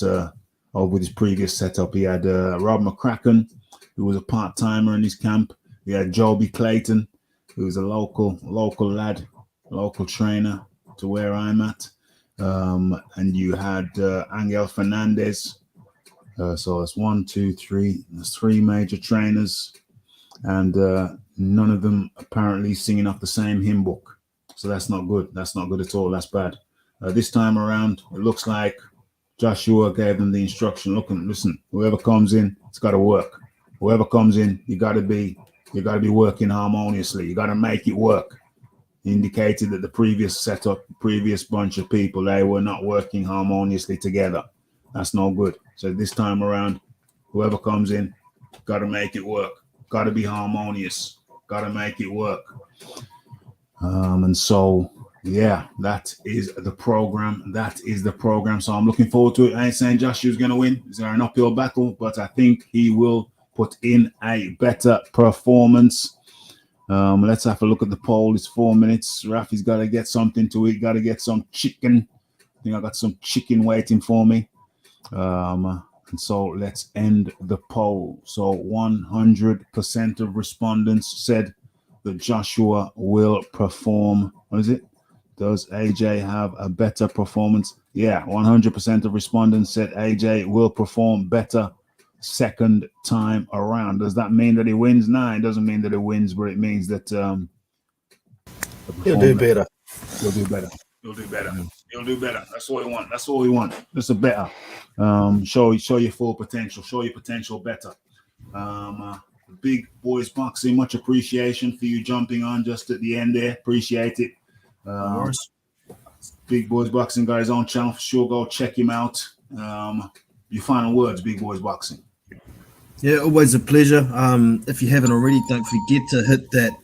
with his previous setup. He had Rob McCracken, who was a part-timer in his camp. He had Joby Clayton, who was a local lad, local trainer to where I'm at. And you had Angel Fernandez. So it's 1, 2, 3. There's 3 major trainers, and none of them apparently singing off the same hymn book. So that's not good. That's not good at all. That's bad. This time around, it looks like Joshua gave them the instruction. Look, listen, whoever comes in, it's got to work. Whoever comes in, you got to be working harmoniously. You got to make it work. He indicated that the previous setup, previous bunch of people, they were not working harmoniously together. That's no good. So this time around, whoever comes in, got to make it work. Got to be harmonious. Got to make it work. And so, yeah, that is the program. That is the program. So I'm looking forward to it. I ain't saying Joshua's going to win. Is there an uphill battle? But I think he will put in a better performance. Let's have a look at the poll. It's 4 minutes. Raphie's got to get something to eat. Got to get some chicken. I think I got some chicken waiting for me. And so let's end the poll. So 100% of respondents said that Joshua will perform. What is it? Does AJ have a better performance? Yeah, 100% of respondents said AJ will perform better second time around. Does that mean that he wins? No, it doesn't mean that he wins, but it means that He'll do better. He'll do better. He'll do better. He'll do better. That's all we want. That's all we want. Just a better. Show your full potential. Show your potential better. Big Boys Boxing, much appreciation for you jumping on just at the end there. Appreciate it. Big Boys Boxing got his own channel for sure. Go check him out. Your final words, Big Boys Boxing. Yeah, always a pleasure. If you haven't already, don't forget to hit that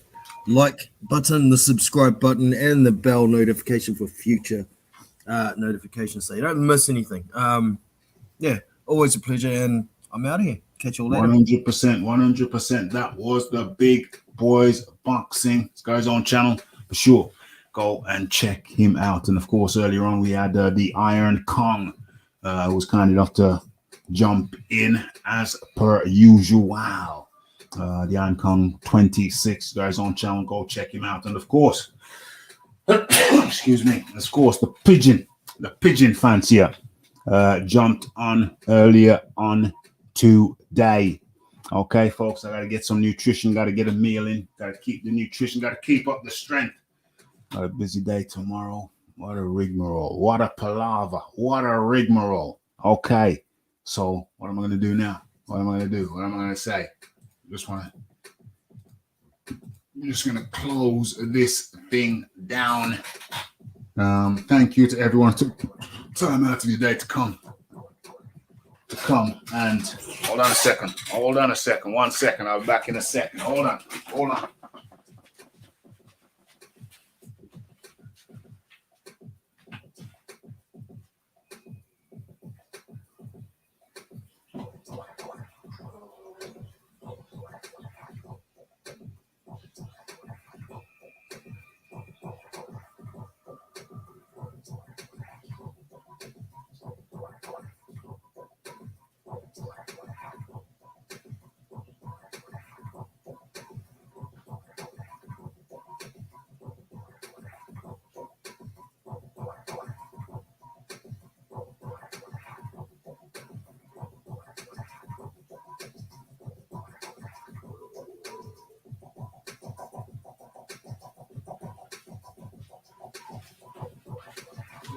like button, the subscribe button, and the bell notification for future notifications so you don't miss anything. Yeah, always a pleasure, and I'm out of here. Catch you all later. 100%. That was the Big Boys Boxing. This guy's on channel for sure. Go and check him out. And of course, earlier on we had the Iron Kong, who was kind enough to jump in as per usual. The Iron Kong 26 guys on channel. Go check him out. And of course, excuse me. Of course, the pigeon fancier jumped on earlier on today. Okay, folks, I got to get some nutrition. Got to get a meal in. Got to keep the nutrition. Got to keep up the strength. Got a busy day tomorrow. What a rigmarole. What a palaver. What a rigmarole. Okay, so what am I going to do now? What am I going to do? What am I going to say? I'm just going to close this thing down. Thank you to everyone who took time out of your day to come and hold on a second. 1 second. I'll be back in a second. Hold on.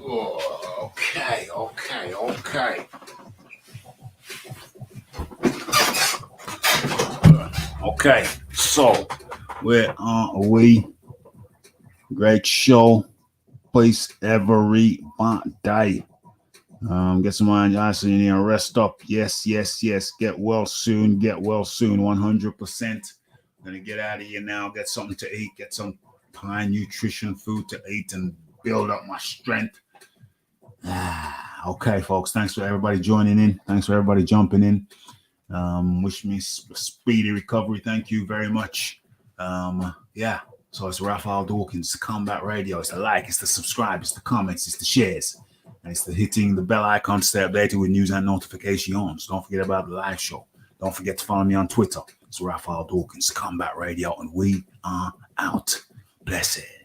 Oh, okay. Okay. Okay, so where are we? Great show. Place everybody. Get some ice in here, rest up. Yes. Get well soon. 100%. Gonna get out of here now. Get something to eat. Get some high nutrition food to eat and build up my strength. Okay, folks. Thanks for everybody joining in. Thanks for everybody jumping in. Wish me speedy recovery. Thank you very much. Yeah. So it's Raphie Dawkins, the Combat Radio. It's the like, it's the subscribe, it's the comments, it's the shares, and it's the hitting the bell icon to stay updated with news and notifications. Don't forget about the live show. Don't forget to follow me on Twitter. It's Raphie Dawkins, Combat Radio, and we are out. Blessed.